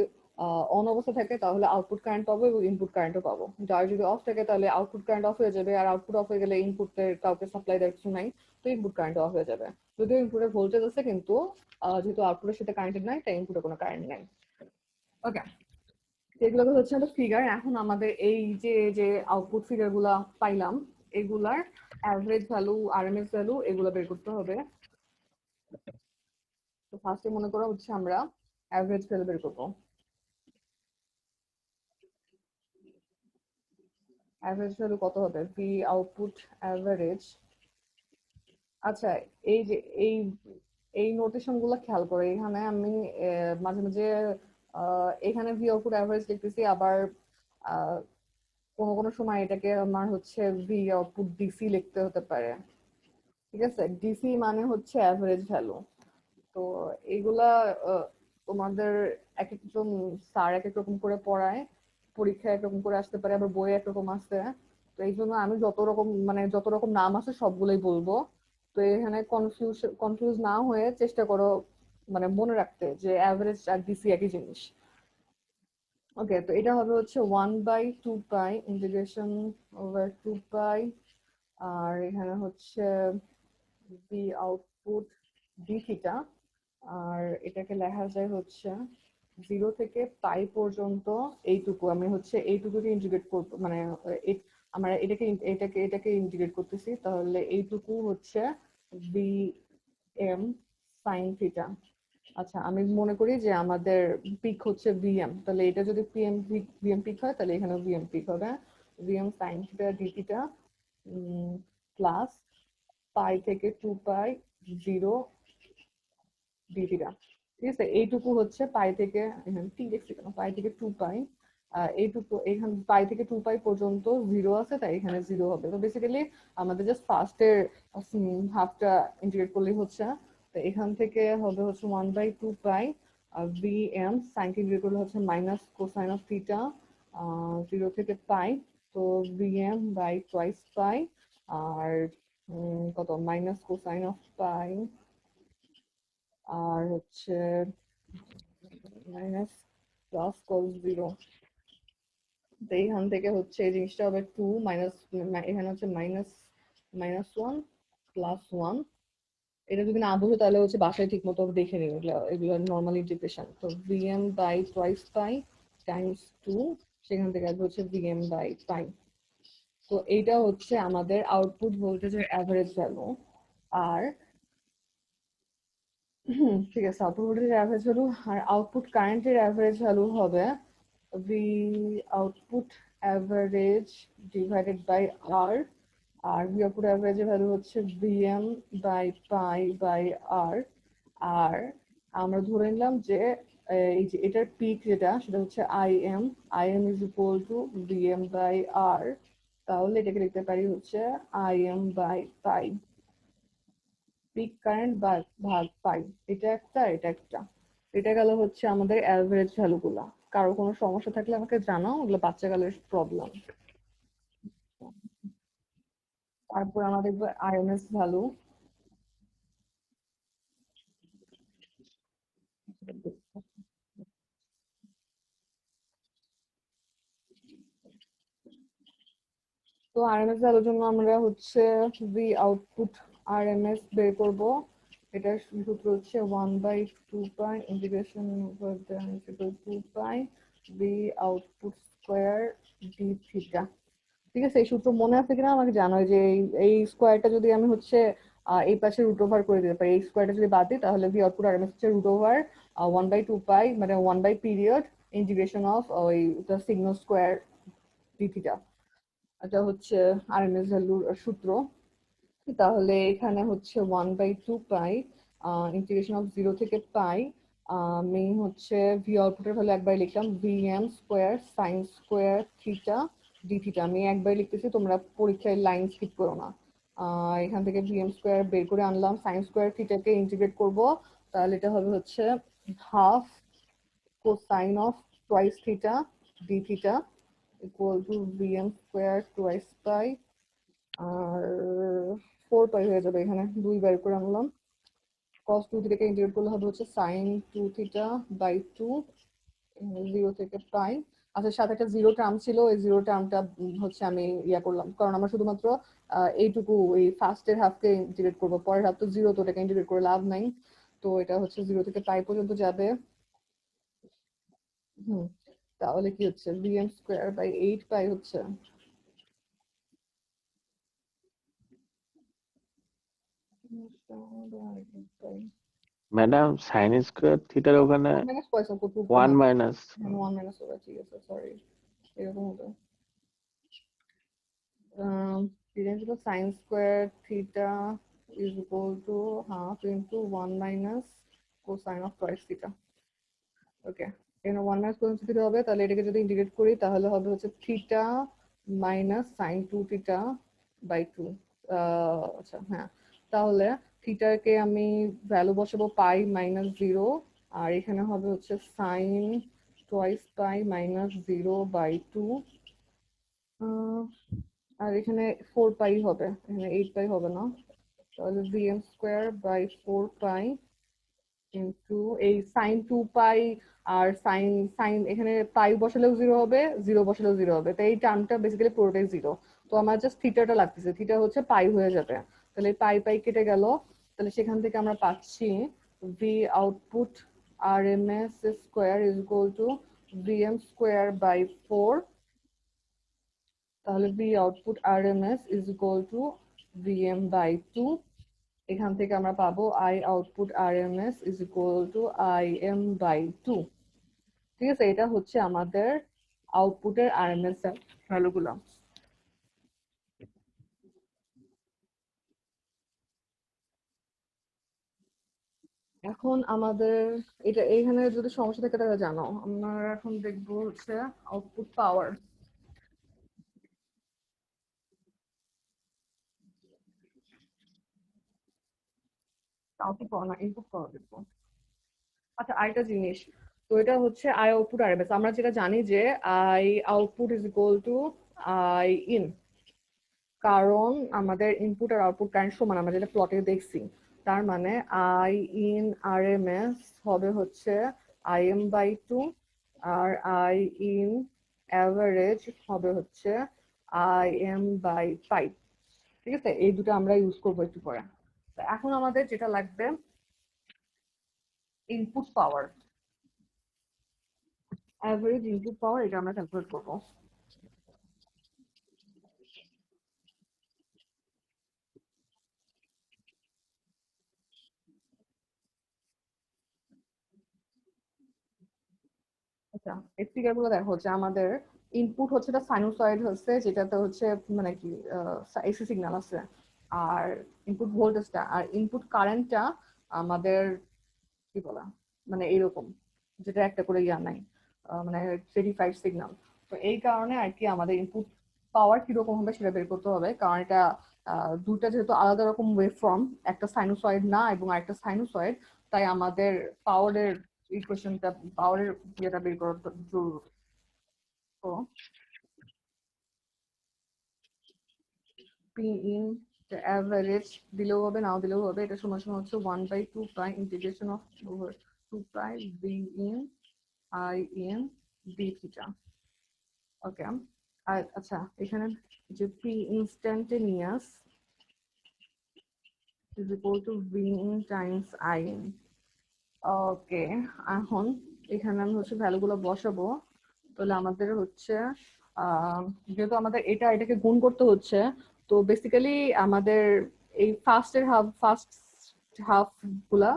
অন অবস্থা থাকে তাহলে আউটপুট কারেন্ট পাবো এবং ইনপুট কারেন্টও পাবো। ডায়োড যদি অফ থাকে তাহলে আউটপুট কারেন্ট অফ হয়ে যাবে, আর আউটপুট অফ হয়ে গেলে ইনপুটের কাউকে সাপ্লাই দেওয়ার কিছু নাই, তো ইনপুট কারেন্ট অফ হয়ে যাবে। যদিও ইনপুটের ভোল্টেজ আছে, কিন্তু যেহেতু আউটপুটের সাথে কারেন্টেড নাই, তাই ইনপুটে কোনো কারেন্ট নাই। ওকে, এগুলো তো হচ্ছে আমাদের ফিগার। এখন আমাদের এই যে যে আউটপুট ফিগার গুলা পাইলাম, এগুলার অ্যাভারেজ ভ্যালু, আরএমএস ভ্যালু, এগুলো বের করতে হবে। তো ফার্স্টে মনে করো হচ্ছে আমরা অ্যাভারেজ ভ্যালু বের করবো। অ্যাভারেজ ভ্যালু কত হবে? V output average. আচ্ছা, এই যে এই এই নোটেশন গুলো খেয়াল করো। এখানে আমি মাঝে মাঝে এখানে ভি আউটপুট অ্যাভারেজ লিখতেছি, আবার আহ, কোনো কোনো সময় এটাকে আমার হচ্ছে ভি আউটপুট ডিসি লিখতে হতে পারে। ঠিক আছে, ডিসি মানে হচ্ছে অ্যাভারেজ ভ্যালু। তো এইগুলা আহ, তোমাদের এক একজন স্যার এক এক রকম করে পড়ায়, পরীক্ষায় একরকম করে আসতে পারে, আবার বইয়ে একরকম আসে। তো এই জন্য আমি যত রকম নাম আছে সবগুলোই বলবো। তো এখানে কনফিউজ না হয়ে চেষ্টা করো মানে মনে রাখতে যে অ্যাভারেজ আর ডিসি একই জিনিস। ওকে, তো এটা হবে হচ্ছে 1/2 পাই ইন্টিগ্রেশন ওভার 2 পাই। আর এখানে হচ্ছে ভি আউটপুট ডি থিটা। আর এটাকে লেখা যায় হচ্ছে 0 থেকে পাই পর্যন্ত। এইটুকু আমি হচ্ছে এইটুকুকে ইন্টিগ্রেট করবো, মানে আমরা এটাকে ইন্টিগ্রেট করতেছি, তাহলে এইটুকু হচ্ছে বি এম সাইন থিটা। আচ্ছা, আমি মনে করি যে আমাদের পিক হচ্ছে ভিএম, তাহলে এটা যদি ভিএম পিক হয় তাহলে এখানেও ভিএম পিক হবে। VM sign theta D theta plus পাই থেকে 2 পাই 0 ডি থিটা। ঠিক আছে, এইটুকু হচ্ছে পাই থেকে, এখানে টি লিখছি কেন, পাই থেকে 2 পাই। এইটুকু এখানে পাই থেকে 2 পাই পর্যন্ত জিরো আছে, তাই এখানে জিরো হবে। তো বেসিক্যালি আমাদের জাস্ট ফার্স্টের হাফটা ইন্টিগ্রেট করলেই হচ্ছে। তো এখান থেকে হবে হচ্ছে 1/2 পাই ভি এম সাইন কে ইন্টিগ্রেট করলে হচ্ছে মাইনাস কোসাইন অফ থিটা 0 থেকে পাই। তো V M by twice pi. আর কত মাইনাস কোসাইন অফ পাই, আর হচ্ছে মাইনাস প্লাস কস 0। তো এইখান থেকে হচ্ছে এই জিনিসটা হবে 2 মাইনাস, এখানে হচ্ছে মাইনাস -1 +1। এটা যদি না বুঝো তাহলে হচ্ছে বাসায় ঠিক মতো দেখে নিও, এগুলো এগুলো নর্মাল ইন্টিগ্রেশন। তো VM by twice pi times 2, সেখান থেকে আসবে হচ্ছে ভিএম বাই পাই। তো এইটা হচ্ছে আমাদের আউটপুট ভোল্টেজের অ্যাভারেজ ভ্যালু। আর ঠিক আছে, আউটপুট ভোল্টেজের অ্যাভারেজ ভ্যালু আর আউটপুট কারেন্টের অ্যাভারেজ ভ্যালু হবে V output average divided by R. আর ভি আউটপুট অ্যাভারেজের ভ্যালু হচ্ছে VM by pi by R. আর আমরা ধরে নিলাম যে এই যে এটার পিক যেটা, সেটা হচ্ছে I M is equal to VM by R. তাহলে এটাকে লিখতে পারি হচ্ছে I M by pi. Peak current ভাগ পাই, এটা একটা এটা একটা। এটা গেল হচ্ছে আমাদের অ্যাভারেজ ভ্যালু গুলা। কারো কোনো সমস্যা থাকলে আমাকে জানাও, ওগুলো বাচ্চাকালের প্রবলেম। তারপর আমাদের আরএমএস ভ্যালু। তো আরএমএস ভ্যালুর জন্য আমরা হচ্ছে ভি আউটপুট আরএমএস বের করব। এটার সূত্র হচ্ছে 1/2 pi integration over 2 pi V output square D theta. ঠিক আছে, এই সূত্র মনে আছে কিনা আমাকে জানাও। যে এই স্কোয়ারটা যদি আমি হচ্ছে এই পাশে রুট ওভার করে দিতে পারি, এই স্কোয়ারটা যদি বাদ দিই তাহলে ভি আউটপুট আরএমএস হচ্ছে রুট ওভার 1/2 পাই, মানে 1/পিরিয়ড ইন্টিগ্রেশন অফ ওই সিগনো স্কোয়ার ডি থিটা। এটা হচ্ছে আরএমএস ভ্যালুর সূত্র। তাহলে এখানে হচ্ছে 1/2 পাই ইন্টিগ্রেশন অফ 0 থেকে পাই মেইন হচ্ছে ভি আউটপুটের ভ্যালু একবার লিখলাম vm square sine square theta D theta. আমি একবার লিখতেছি, তোমরা পরীক্ষায় লাইন স্কিপ করো না। এখান থেকে vm স্কোয়ার বের করে আনলাম, সাইন স্কোয়ার থিটাকে ইন্টিগ্রেট করব, তাহলে এটা হবে হচ্ছে half cosine of twice theta d theta equal to vm square twice pi আর 4 পাই হয়ে যাবে। এখানে 2 বের করে আনলাম, cos 2 থেকে ইন্টিগ্রেট করলে হবে হচ্ছে sin 2 theta by 2 0 থেকে পাই। আচ্ছা, সাথে একটা জিরো টার্ম ছিল, এই জিরো টার্মটা হচ্ছে আমি ইয়া করলাম, কারণ আমরা শুধুমাত্র এইটুকু এই ফার্স্টের হাফকে ইন্টিগ্রেট করবো, পরের হাফ তো জিরো, তো ওটাকে ইন্টিগ্রেট করে লাভ নাই। তো এটা হচ্ছে 0 থেকে পাই পর্যন্ত যাবে। হুম, তাহলে কি হচ্ছে vm স্কোয়ার বাই 8 পাই হচ্ছে ম্যাডাম সাইন স্কোয়ার থিটার ওখানে 1 মাইনাস পয়সা কত 1 মাইনাস 1 মাইনাস হবে, ঠিক আছে, সরি, এরকম হবে। ডিরেন ছিল sine square theta is equal to half into 1 minus cosine of twice theta. Okay, এখানে 1 মাইনাস কোসাইন থিটা হবে, তাহলে এটাকে যদি ইন্টিগ্রেট করি তাহলে হবে হচ্ছে theta minus sine 2 theta by 2। আচ্ছা হ্যাঁ, তাহলে থিটাকে আমি ভ্যালু বসাবো পাই মাইনাস 0, আর এখানে হবে হচ্ছে sine twice pi minus 0 by 2, আর এখানে 4 পাই হবে, এখানে 8 পাই হবে না, তাহলে vm square by 4 pi into এই সাইন 2 পাই আর সাইন সাইন এখানে পাই বসালেও 0 হবে, 0 বসালেও 0 হবে, তাই এই টার্মটা বেসিক্যালি পুরোটাই 0। তো আমার জাস্ট থিটাটা লাগতেছে, থিটা হচ্ছে পাই হয়ে যাবে, তাহলে পাই পাই কেটে গেল, তাহলে সেখান থেকে আমরা পাচ্ছি V output rms square is equal to vm square by 4, তাহলে V output rms is equal to vm by 2। এখান থেকে আমরা পাবো I output rms is equal to im by 2। ঠিক আছে, এটা হচ্ছে আমাদের আউটপুটের rms ভ্যালুগুলো। এখন আমাদের এটা এইখানে যদি সমস্যা থাকে তাহলে জানো। আমরা এখন দেখবো হচ্ছে আউটপুট পাওয়ার। আউটপুট পাওয়ার না, ইনপুট পাওয়ার দেখবো। আচ্ছা, আরেকটা জিনিস, তো এটা হচ্ছে আই আউটপুট rms। আমরা যেটা জানি যে I output is equal two I in, কারণ আমাদের ইনপুট আর আউটপুট কারেন্ট সমান, আমরা যেটা প্লটে দেখছি। তার মানে আই ইন rms হবে হচ্ছে im বাই 2, আর আই ইন অ্যাভারেজ হবে হচ্ছে im বাই 5। ঠিক আছে, এই দুটো আমরা ইউজ করবো একটু পরে। তো এখন আমাদের যেটা লাগবে ইনপুট পাওয়ার, অ্যাভারেজ ইনপুট পাওয়ার, এটা আমরা ক্যালকুলেট করবো। আচ্ছা, এই ফিগার গুলো দেখো যে আমাদের ইনপুট হচ্ছে একটা সাইনোসয়েড হচ্ছে, যেটাতে হচ্ছে মানে কি এসি সিগন্যাল আছে, আর ইনপুট ভোল্টেজটা আর ইনপুট কারেন্টটা আমাদের কি বলা মানে এইরকম, যেটা একটা করে ইয়া নাই, মানে ভেরিফাইড সিগন্যাল। তো এই কারণে আর কি আমাদের ইনপুট পাওয়ার কিরকম হবে সেটা বের করতে হবে, কারণ এটা দুটা যেহেতু আলাদা রকম ওয়েভ ফর্ম, একটা সাইনোসয়েড না এবং আরেকটা সাইনোসয়েড, তাই আমাদের পাওয়ারের ইকুয়েশনটা, পাওয়ারের ইয়েটা বের করা জরুরি। তো পি ইন অ্যাভারেজ দিলেও হবে, নাও দিলেও হবে, এটা সমান সমান হচ্ছে 1/2 pi integration of 2 pi V in I in D theta. Okay, আর আচ্ছা এখানে যে P instantaneous is equal to V in times I in. Okay, এখন এখানে আমি হচ্ছে ভ্যালুগুলো বসাবো, তাহলে আমাদের হচ্ছে যেহেতু আমাদের এটাকে গুণ করতে হচ্ছে, তো বেসিক্যালি আমাদের এই ফার্স্ট হাফ গুলা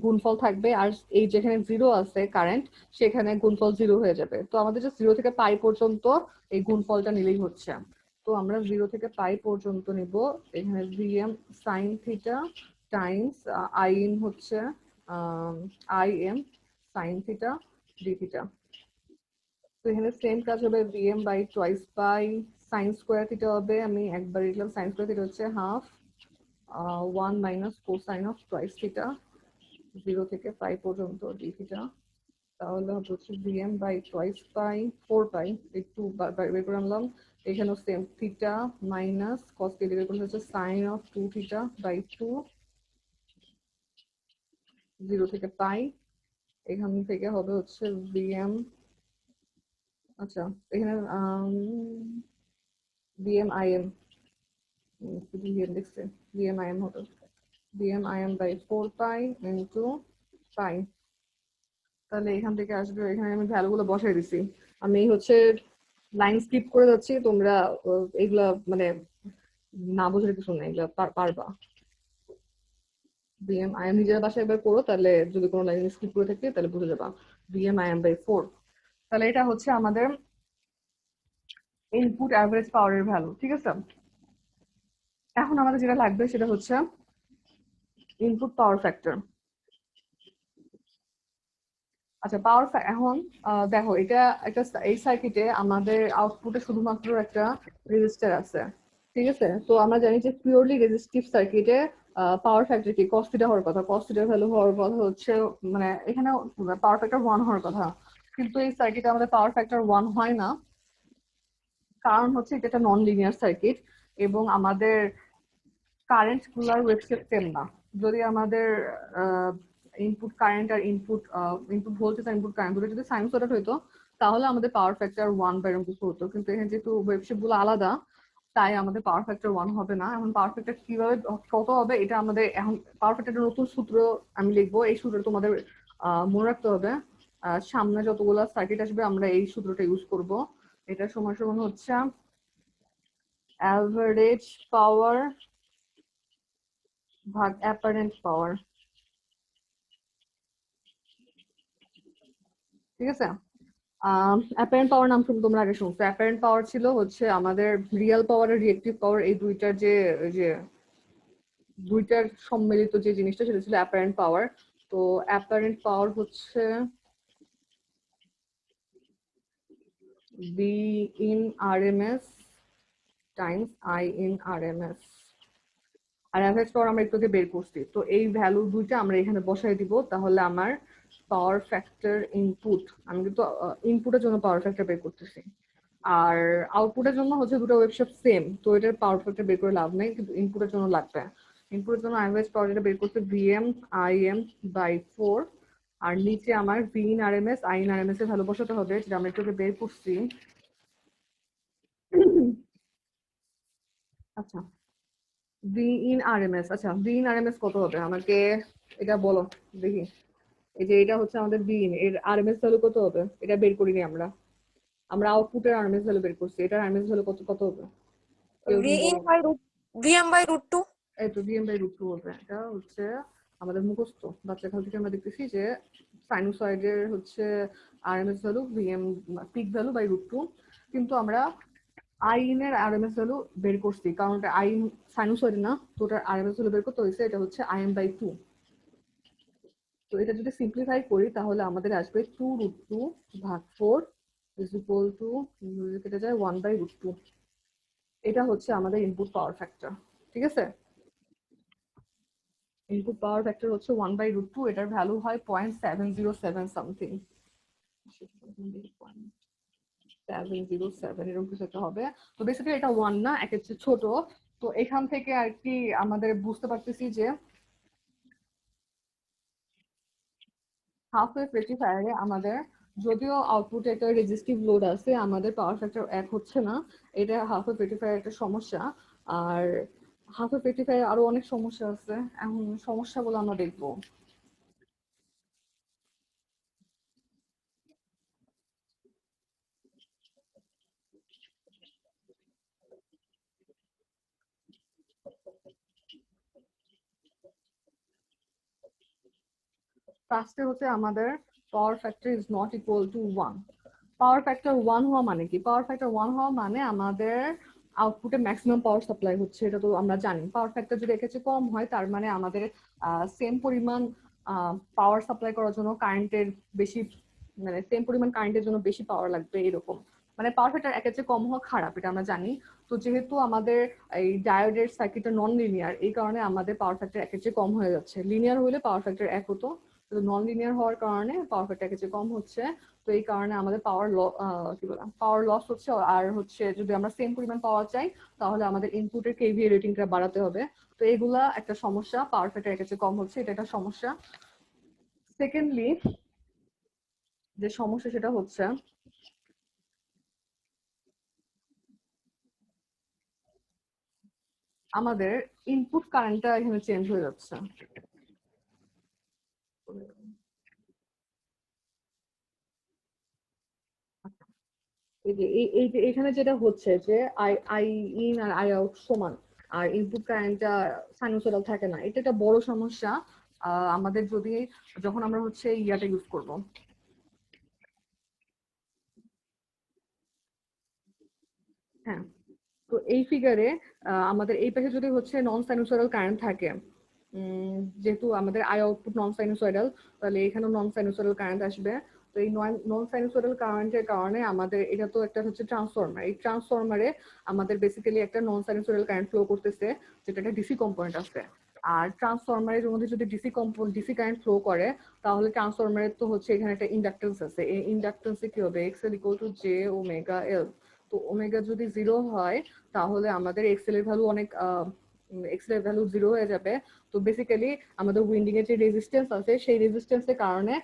গুণফল থাকবে, আর এই যেখানে 0 আছে কারেন্ট, সেখানে গুণফল 0 হয়ে যাবে। তো আমাদের যে 0 থেকে পাই পর্যন্ত এই গুণফলটা নিলেই হচ্ছে। তো আমরা 0 থেকে পাই পর্যন্ত নিব, এখানে vm sine theta times I in হচ্ছে I M sine theta D theta. তো এখানে সেম কাজ হবে, vm by twice by sine square theta হবে, আমি একবার লিখলাম সাইন স্কোয়ার থিটা হচ্ছে half 1 minus cosine of twice theta 0 থেকে পাই পর্যন্ত ডি থিটা। তাহলে হচ্ছে vm by twice by 4 pi, একটু বের করে আনলাম। এখানেও same theta minus cos theta বের করলে হচ্ছে সাইন অফ 2 থিটা বাই 2 0 থেকে পাই। এখান থেকে হবে হচ্ছে vm, আচ্ছা এখানে vm im শুধু vm লিখছে, vm im হবে vm im by 4 pi into pi. তাহলে এখান থেকে আসবে, এখানে আমি ভ্যালু গুলো বসাই দিছি। আমি হচ্ছে লাইন স্কিপ করে যাচ্ছি, তোমরা এগুলা মানে না বোঝার কিছু নেই, এগুলা পারবা। vm im নিজের বাসায় একবার করো, তাহলে যদি কোনো লাইন স্কিপ করে থাকি তাহলে বুঝে যাবা। vm im বাই 4, তাহলে এটা হচ্ছে আমাদের ইনপুট অ্যাভারেজ পাওয়ারের ভ্যালু, ঠিক আছে। এখন আমাদের যেটা লাগবে সেটা হচ্ছে ইনপুট পাওয়ার ফ্যাক্টর। আচ্ছা পাওয়ার এখন দেখো, এটা একটা এই সার্কিটে আমাদের আউটপুটে শুধুমাত্র একটা রেজিস্টার আছে, ঠিক আছে। তো আমরা জানি যে পিওরলি রেজিস্টিভ সার্কিটে পাওয়ার ফ্যাক্টর কি cos থিটা হওয়ার কথা, cos থিটার ভ্যালু হওয়ার কথা হচ্ছে মানে এখানে পাওয়ার ফ্যাক্টর 1 হওয়ার কথা, কিন্তু এই সার্কিটে আমাদের পাওয়ার ফ্যাক্টর 1 হয় না। কারণ হচ্ছে এটা একটা নন লিনিয়ার সার্কিট এবং আমাদের কারেন্ট গুলার ওয়েবশেপ সেম না। যদি আমাদের ইনপুট কারেন্ট আর ইনপুট ভোল্টেজ আর ইনপুট কারেন্ট গুলো যদি সাইনুসয়েডাল হইতো তাহলে আমাদের পাওয়ার ফ্যাক্টর 1 বা এরকম কিছু হতো, কিন্তু এখানে যেহেতু ওয়েবশেপ গুলো আলাদা তাই আমাদের পাওয়ার ফ্যাক্টর 1 হবে না। এখন পাওয়ার ফ্যাক্টর কিভাবে কত হবে এটা আমাদের এখন পাওয়ার ফ্যাক্টরের নতুন সূত্র আমি লিখবো, এই সূত্রটা তোমাদের মনে রাখতে হবে। সামনে যতগুলো সার্কিট আসবে আমরা এই সূত্রটা ইউজ করব। এটা সমান সমান হচ্ছে অ্যাভারেজ পাওয়ার ভাগ অ্যাপারেন্ট পাওয়ার, ঠিক আছে। অ্যাপারেন্ট পাওয়ার নাম শুনে তোমরা আগে শুনছো, অ্যাপারেন্ট পাওয়ার ছিল হচ্ছে আমাদের রিয়েল পাওয়ার আর রিয়েক্টিভ পাওয়ার এই দুইটার যে দুইটার সম্মিলিত যে জিনিসটা সেটা ছিল অ্যাপারেন্ট পাওয়ার। তো অ্যাপারেন্ট পাওয়ার হচ্ছে V in RMS times I in RMS, আর অ্যাভারেজ পাওয়ার আমরা একটু আগে বের করছি। তো এই ভ্যালু দুইটা আমরা এখানে বসাই দিব, তাহলে আমার পাওয়ার ফ্যাক্টর ইনপুট, আমি কিন্তু ইনপুটের জন্য পাওয়ার ফ্যাক্টর বের করতেছি আর আউটপুটের জন্য হচ্ছে দুটো ওয়েবশেপ সেম, তো এটার পাওয়ার ফ্যাক্টর বের করে লাভ নেই, কিন্তু ইনপুটের জন্য লাগবে। ইনপুটের জন্য অ্যাভারেজ পাওয়ার যেটা বের করতে vm im বাই 4, আর নিচে আমার v in rms i in rms এর ভ্যালু বসাতে হবে, যেটা আমরা একটু আগে বের করছি। আচ্ছা v in rms, আচ্ছা v in rms কত হবে আমাকে এটা বলো দেখি। এই যে এটা হচ্ছে আমাদের v in, এর rms ভ্যালু কত হবে এটা বের করিনি আমরা, আমরা আউটপুটের rms ভ্যালু বের করছি, এটার rms ভ্যালু কত কত হবে কেউ তুমি vm বলো। by root vm by root 2 এই তো vm বাই রুট 2 হবে, এটা হচ্ছে আমাদের মুখস্থ বাচ্চাকাল থেকে আমরা দেখতেছি যে সাইনুসয়েডের হচ্ছে RMS value vm peak value by root 2, কিন্তু আমরা আই ইন এর আরএমএস ভ্যালু বের করছি কারণ এটা আই সাইনুসয়েড না, তো ওটার আরএমএস ভ্যালু বের করতে হয়েছে, এটা হচ্ছে im বাই 2। তো এটা যদি সিম্পলিফাই করি তাহলে আমাদের আসবে 2 রুট 2 ভাগ 4 ইজ ইকুয়াল টু কেটে যায় 1 বাই রুট 2। এটা হচ্ছে আমাদের ইনপুট পাওয়ার ফ্যাক্টর, ঠিক আছে। ইনপুট পাওয়ার ফ্যাক্টর হচ্ছে 1 বাই রুট 2, এটার ভ্যালু হয় 0.707 সামথিং, 707 এরকম কিছু একটা হবে। তো বেসিক্যালি এটা 1 না, একের চেয়ে ছোট। তো এখান থেকে আর কি আমাদের বুঝতে পারতেছি যে হাফ ওয়েভ রেকটিফায়ারে আমাদের যদিও আউটপুটে একটা রেজিস্টিভ লোড আছে, আমাদের পাওয়ার ফ্যাক্টর 1 হচ্ছে না, এটা হাফ ওয়েভ রেকটিফায়ার একটা সমস্যা। আর হাফ ওয়েভ রেকটিফায়ার আরো অনেক সমস্যা আছে, এখন সমস্যাগুলো আমরা দেখবো। ফার্স্টে হচ্ছে আমাদের power factor is not equal to 1। Power factor 1 হওয়া মানে কি? পাওয়ার ফ্যাক্টর 1 হওয়া মানে আমাদের আউটপুটে ম্যাক্সিমাম পাওয়ার সাপ্লাই হচ্ছে, এটা তো আমরা জানি। পাওয়ার ফ্যাক্টর যদি এক্ষেত্রে কম হয় তার মানে আমাদের সেম পরিমাণ পাওয়ার সাপ্লাই করার জন্য কারেন্টের বেশি, মানে সেম পরিমাণ কারেন্টের জন্য বেশি পাওয়ার লাগবে এরকম। মানে পাওয়ার ফ্যাক্টর এক্ষেত্রে কম হওয়া খারাপ, এটা আমরা জানি। তো যেহেতু আমাদের এই ডায়োডের সার্কিটটা নন লিনিয়ার, এই কারণে আমাদের পাওয়ার ফ্যাক্টর এক্ষেত্রে কম হয়ে যাচ্ছে। লিনিয়ার হলে পাওয়ার ফ্যাক্টর 1 হতো, তো নন লিনিয়ার হওয়ার কারণে পাওয়ার ফ্যাক্টর এক্ষেত্রে কম হচ্ছে। তো এই কারণে আমাদের কি বললাম পাওয়ার লস হচ্ছে। আর হচ্ছে যদি আমরা সেম পরিমাণ পাওয়ার চাই তাহলে আমাদের ইনপুটের কেভিএ রেটিংটা বাড়াতে হবে। তো এগুলা একটা সমস্যা, পাওয়ার ফ্যাক্টর কাছে কম হচ্ছে, এটা একটা সমস্যা। সেকেন্ডলি যে সমস্যা সেটা হচ্ছে আমাদের ইনপুট কারেন্টটা এখানে চেঞ্জ হয়ে যাচ্ছে। এই যে এখানে যেটা হচ্ছে যে আই আই ইন আর আই আউট সমান, আর ইনপুট কারেন্টটা সাইনুসয়েডাল থাকে না, এটা একটা বড় সমস্যা। আমাদের যদি যখন আমরা হচ্ছে ইয়াটা ইউজ করব, হ্যাঁ, তো এই ফিগারে আমাদের এই পাশে যদি হচ্ছে নন সাইনুসয়েডাল কারেন্ট থাকে, যেহেতু আমাদের আই আউটপুট নন সাইনুসয়েডাল, তাহলে এখানেও নন সাইনুসয়েডাল কারেন্ট আসবে। তো এই নন সাইনুসয়েডাল কারেন্টের কারণে আমাদের এটা তো একটা হচ্ছে ট্রান্সফরমার, এই ট্রান্সফরমারে আমাদের বেসিক্যালি একটা নন সাইনুসয়েডাল কারেন্ট ফ্লো করতেছে, যেটা একটা ডিসি কম্পোনেন্ট আছে। আর ট্রান্সফরমারের মধ্যে যদি ডিসি কারেন্ট ফ্লো করে, তাহলে ট্রান্সফরমারের তো হচ্ছে এখানে একটা ইন্ডাকটেন্স আছে। এই ইন্ডাকটেন্সে কি হবে, XL equal to J omega এল। তো ওমেগা যদি 0 হয় তাহলে আমাদের এক্সএল এর ভ্যালু অনেক এক্সএল এর ভ্যালু 0 হয়ে যাবে। তো বেসিক্যালি আমাদের উইন্ডিং এর যে রেজিস্ট্যান্স আছে সেই রেজিস্ট্যান্সের কারণে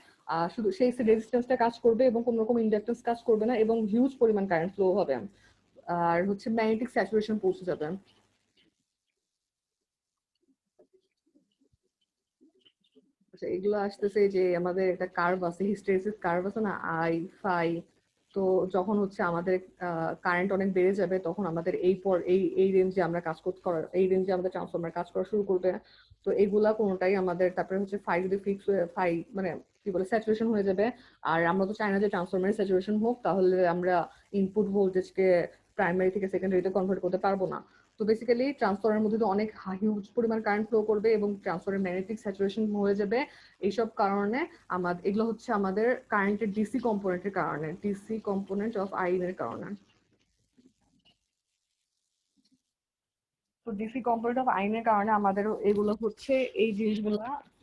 শুধু সেই রেজিস্ট্যান্সটা কাজ করবে এবং কোনো রকম ইন্ডাকটেন্স কাজ করবে না, এবং হিউজ পরিমাণ কারেন্ট ফ্লো হবে। আর হচ্ছে ম্যাগনেটিক স্যাচুরেশন পৌঁছে যাবে। আচ্ছা, এগুলো আসতেছে যে আমাদের একটা কার্ভ আছে, হিস্টেরিসিস কার্ভ আছে না, আই ফাই। তো যখন হচ্ছে আমাদের কারেন্ট অনেক বেড়ে যাবে তখন আমাদের এই রেঞ্জে আমরা কাজ করতে করার এই রেঞ্জে আমাদের ট্রান্সফরমার কাজ করা শুরু করবে। তো এগুলা কোনোটাই আমাদের, তারপরে হচ্ছে ফাই যদি ফিক্স হয়ে ফাই মানে কি বলে স্যাচুরেশন হয়ে যাবে। আর আমরা তো চাই না যে ট্রান্সফরমারের স্যাচুরেশন হোক, তাহলে আমরা ইনপুট ভোল্টেজকে প্রাইমারি থেকে সেকেন্ডারিতে কনভার্ট করতে পারবো না। তো বেসিক্যালি ট্রান্সফরমারের মধ্যে তো অনেক হিউজ পরিমাণ কারেন্ট ফ্লো করবে এবং ট্রান্সফরমার ম্যাগনেটিক স্যাচুরেশন হয়ে যাবে। এইসব কারণে আমাদের এগুলো হচ্ছে আমাদের কারেন্টের ডিসি কম্পোনেন্টের কারণে, ডিসি কম্পোনেন্ট অফ আইন এর কারণে। তো ডিসি কম্পোনেন্ট অফ আইনের কারণে আমাদের এগুলো হচ্ছে এই জিনিসগুলো,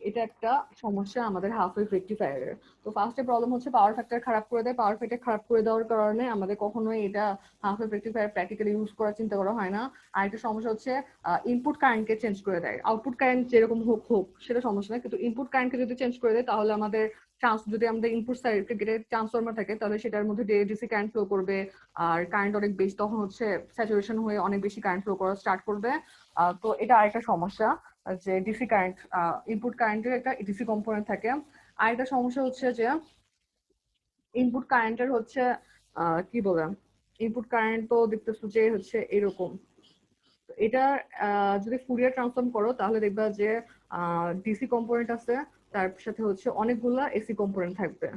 এটা একটা সমস্যা আমাদের হাফ ওয়েভ রেকটিফায়ারের। তো ফার্স্টে প্রবলেম হচ্ছে পাওয়ার ফ্যাক্টর খারাপ করে দেয়, পাওয়ার ফ্যাক্টর খারাপ করে দেওয়ার কারণে আমাদের কখনোই এটা half wave rectifier practically use করার চিন্তা করা হয় না। আর একটা সমস্যা হচ্ছে ইনপুট কারেন্টকে চেঞ্জ করে দেয়, আউটপুট কারেন্ট যেরকম হোক হোক সেটা সমস্যা না, কিন্তু ইনপুট কারেন্টকে যদি চেঞ্জ করে দেয় তাহলে আমাদের যদি আমাদের ইনপুট সার্কিটে ট্রান্সফরমার থাকে তাহলে সেটার মধ্যে ডিসি কারেন্ট ফ্লো করবে। আর কারেন্ট অনেক বেশি, তখন হচ্ছে স্যাচুরেশন হয়ে অনেক বেশি কারেন্ট ফ্লো করা স্টার্ট করবে। তো এটা আরেকটা সমস্যা যে ডিসি কারেন্ট, ইনপুট কারেন্টের একটা ডিসি কম্পোনেন্ট থাকে। আরেকটা সমস্যা হচ্ছে যে ইনপুট কারেন্টের হচ্ছে কি বলে ইনপুট কারেন্ট তো দেখতেছো যে হচ্ছে এরকম। এটা যদি ফুরিয়ার ট্রান্সফর্ম করো তাহলে দেখবা যে ডিসি কম্পোনেন্ট আছে, তার সাথে হচ্ছে অনেকগুলা এসি কম্পোনেন্ট থাকবে।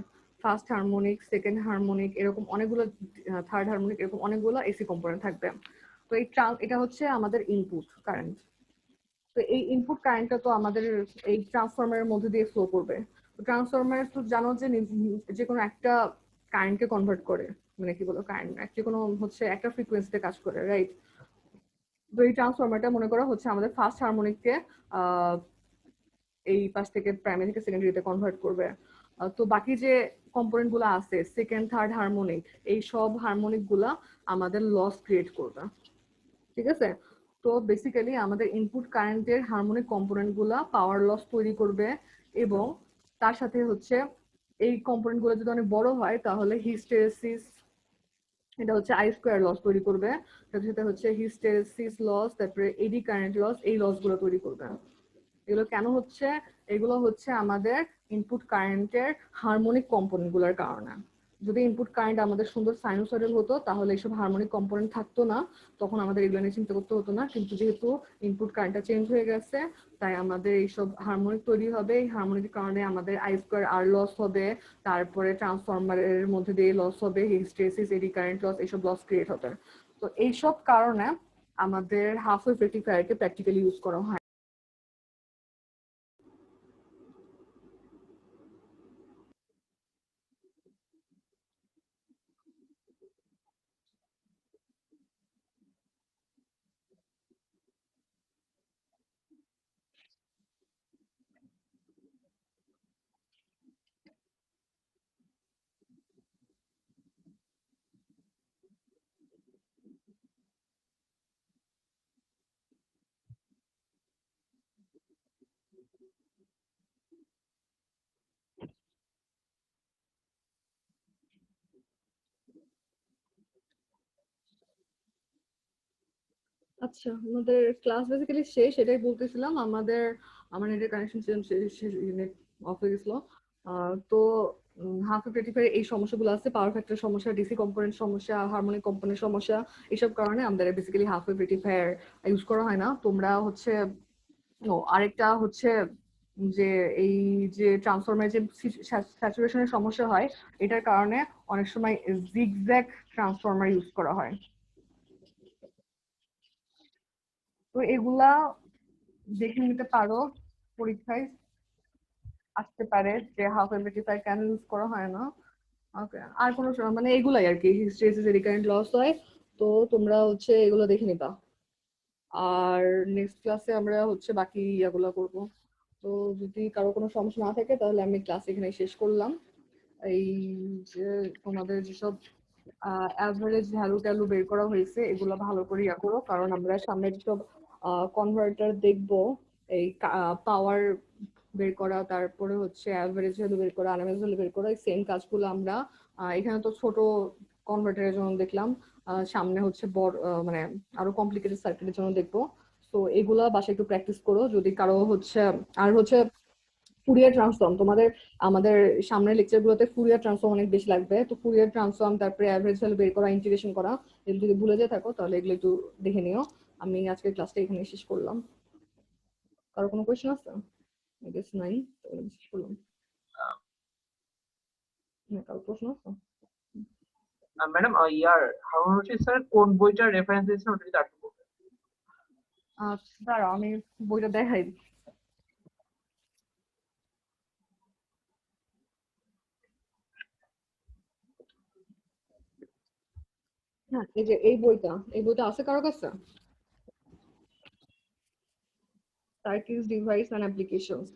ফার্স্ট হারমোনিক, সেকেন্ড হারমোনিক, এরকম অনেকগুলো, থার্ড হারমোনিক, এরকম অনেকগুলো এসি কম্পোনেন্ট থাকবে। তো এটা হচ্ছে আমাদের ইনপুট কারেন্ট। তো এই ইনপুট কারেন্টটা তো আমাদের এই ট্রান্সফরমারের মধ্যে দিয়ে ফ্লো করবে। তো ট্রান্সফরমার তো জানো যে যে কোনো একটা কারেন্টকে কনভার্ট করে, মানে কি বলো কারেন্ট যে কোনো হচ্ছে একটা ফ্রিকোয়েন্সিতে কাজ করে, রাইট? তো এই ট্রান্সফরমারটা মনে করা হচ্ছে আমাদের ফার্স্ট হারমোনিককে এই পাশ থেকে প্রাইমারি থেকে সেকেন্ডারিতে কনভার্ট করবে। তো বাকি যে কম্পোনেন্ট গুলো আছে সেকেন্ড থার্ড হারমোনিক, এই সব হারমোনিক গুলা আমাদের লস ক্রিয়েট করবে, ঠিক আছে? তো বেসিক্যালি আমাদের ইনপুট কারেন্টের হারমোনিক কম্পোনেন্ট গুলা পাওয়ার লস তৈরি করবে, এবং তার সাথে হচ্ছে এই কম্পোনেন্ট গুলো যদি অনেক বড় হয় তাহলে হিস্টেরেসিস, এটা হচ্ছে আই স্কোয়ার লস তৈরি করবে। সাথে সাথে হচ্ছে হিস্টেরেসিস লস, তারপরে এডি কারেন্ট লস, এই লস গুলো তৈরি করবে। এগুলো কেন হচ্ছে? এগুলো হচ্ছে আমাদের ইনপুট কারেন্টের হারমোনিক কম্পোনেন্ট গুলোর কারণে। যদি ইনপুট কারেন্ট আমাদের সুন্দর সাইনোসয়েডাল হতো তাহলে এইসব হারমোনিক কম্পোনেন্ট থাকতো না, তখন আমাদের এগুলো নিয়ে চিন্তা করতে হতো না। কিন্তু যেহেতু ইনপুট কারেন্টটা চেঞ্জ হয়ে গেছে তাই আমাদের এইসব হারমোনিক তৈরি হবে। এই হারমোনিকের কারণে আমাদের আই স্কোয়ার আর লস হবে, তারপরে ট্রান্সফরমারের মধ্যে দিয়ে লস হবে, হিস্টেরেসিস, এডি কারেন্ট লস, এইসব লস ক্রিয়েট হবে। তো এইসব কারণে আমাদের হাফ ওয়েভ রেকটিফায়ারকে প্র্যাকটিক্যালি ইউজ করা হয়। আচ্ছা, আমাদের ক্লাস বেসিক্যালি শেষ, এটাই বলতেছিলাম। আমার নেটের কানেকশন নেট অফ হয়ে গেছিল। তো হাফ ওয়েভ রেকটিফায়ার এই সমস্যাগুলো আছে, পাওয়ার ফ্যাক্টর সমস্যা, ডিসি কম্পোনেন্ট সমস্যা, হারমোনিক কম্পোনেন্ট সমস্যা, এসব কারণে আমাদের basically half wave rectifier use করা হয় না। তোমরা হচ্ছে আরেকটা হচ্ছে যে এই যে ট্রান্সফরমারের যে স্যাচুরেশনের সমস্যা হয়, এটার কারণে অনেক সময় জিগজ্যাগ ট্রান্সফরমার ইউজ করা হয়। তো এগুলা দেখে নিতে পারো, পরীক্ষায় আসতে পারে যে হাফ ওয়েভ রেকটিফায়ার কেন ইউজ করা হয় না। ওকে, আর কোনো মানে এগুলাই আর কি, হিস্টেরিসিস রিকারেন্ট লস হয়। তো তোমরা হচ্ছে এগুলো দেখে নিবা। আর নেক্সট ক্লাসে আমরা হচ্ছে বাকি ইয়াগুলো করব। তো যদি কারো কোনো সমস্যা না থাকে তাহলে আমি ক্লাস এখানে শেষ করলাম। এই যে তোমাদের যেসব অ্যাভারেজ ভ্যালু ট্যালু বের করা হয়েছে এগুলো ভালো করে ইয়া করো, কারণ আমরা সামনে যেসব কনভার্টার দেখবো, এই পাওয়ার বের করা, তারপরে হচ্ছে অ্যাভারেজ ভ্যালু বের করা, আরএমএস ভ্যালু বের করা, এই সেম কাজগুলো আমরা এখানে তো ছোট কনভার্টারের জন্য দেখলাম, সামনে হচ্ছে বড় মানে আরো কমপ্লিকেটেড সার্কিটের জন্য দেখবো। তো এগুলা বাসায় একটু প্র্যাকটিস করো। যদি কারো হচ্ছে আর হচ্ছে ফুরিয়ার ট্রান্সফর্ম, তোমাদের আমাদের সামনের লেকচার গুলোতে ফুরিয়ার ট্রান্সফর্ম অনেক বেশি লাগবে। তো ফুরিয়ার ট্রান্সফর্ম, তারপরে অ্যাভারেজ ভ্যালু বের করা, ইন্টিগ্রেশন করা, এগুলো যদি ভুলে যেয়ে থাকো তাহলে এগুলো একটু দেখে নিও। আমি আজকের ক্লাসটা এখানে শেষ করলাম। কারো কোনো কোয়েশ্চেন আছে? আই গেস নাই, তাহলে শেষ করলাম। কারো প্রশ্ন আছে? ম্যাডাম হারুন রশিদ স্যার কোন বইটার রেফারেন্স দিয়েছেন ওটা যদি একটু বলতেন। আচ্ছা, দাঁড়াও আমি বইটা দেখাই। হ্যাঁ, এই যে এই বইটা আছে কারো কাছে? সার্কিটস, ডিভাইস অ্যান্ড অ্যাপ্লিকেশনস,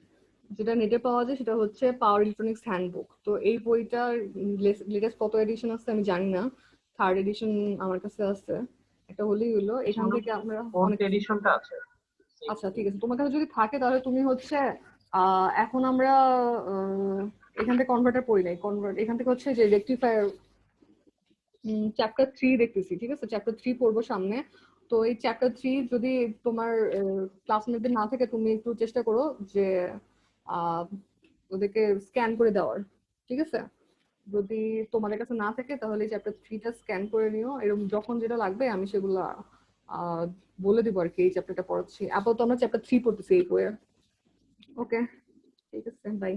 যেটা নেটে পাওয়া যায় সেটা হচ্ছে পাওয়ার ইলেকট্রনিক্স হ্যান্ডবুক। তো এই বইটার লেটেস্ট কত এডিশন আছে আমি জানি না, 3rd এডিশন আমার কাছে আছে। এটা হলেই হলো, এখান থেকে আমরা কোন অনেক। এডিশনটা আছে? আচ্ছা ঠিক আছে, তোমার কাছে যদি থাকে তাহলে তুমি হচ্ছে এখন আমরা আহ, এখান থেকে কনভার্টার পড়ি নাই, এখান থেকে হচ্ছে যে রেকটিফায়ার চ্যাপ্টার 3 দেখতেছি, ঠিক আছে? চ্যাপ্টার 3 পড়বো সামনে। তো এই চ্যাপ্টার 3 যদি তোমার ক্লাসমেটদের না থাকে, তুমি একটু চেষ্টা করো যে আহ, ওদেরকে স্ক্যান করে দেওয়ার, ঠিক আছে? যদি তোমাদের কাছে না থাকে তাহলে চ্যাপ্টার 3টা স্ক্যান করে নিও, এরকম যখন যেটা লাগবে আমি সেগুলো আহ, বলে দিব আর কি। এই চ্যাপ্টারটা পড়াচ্ছি, আপাতত আমরা চ্যাপ্টার 3 পড়তেছি এই বইয়ের। ওকে, ঠিক আছে, বাই।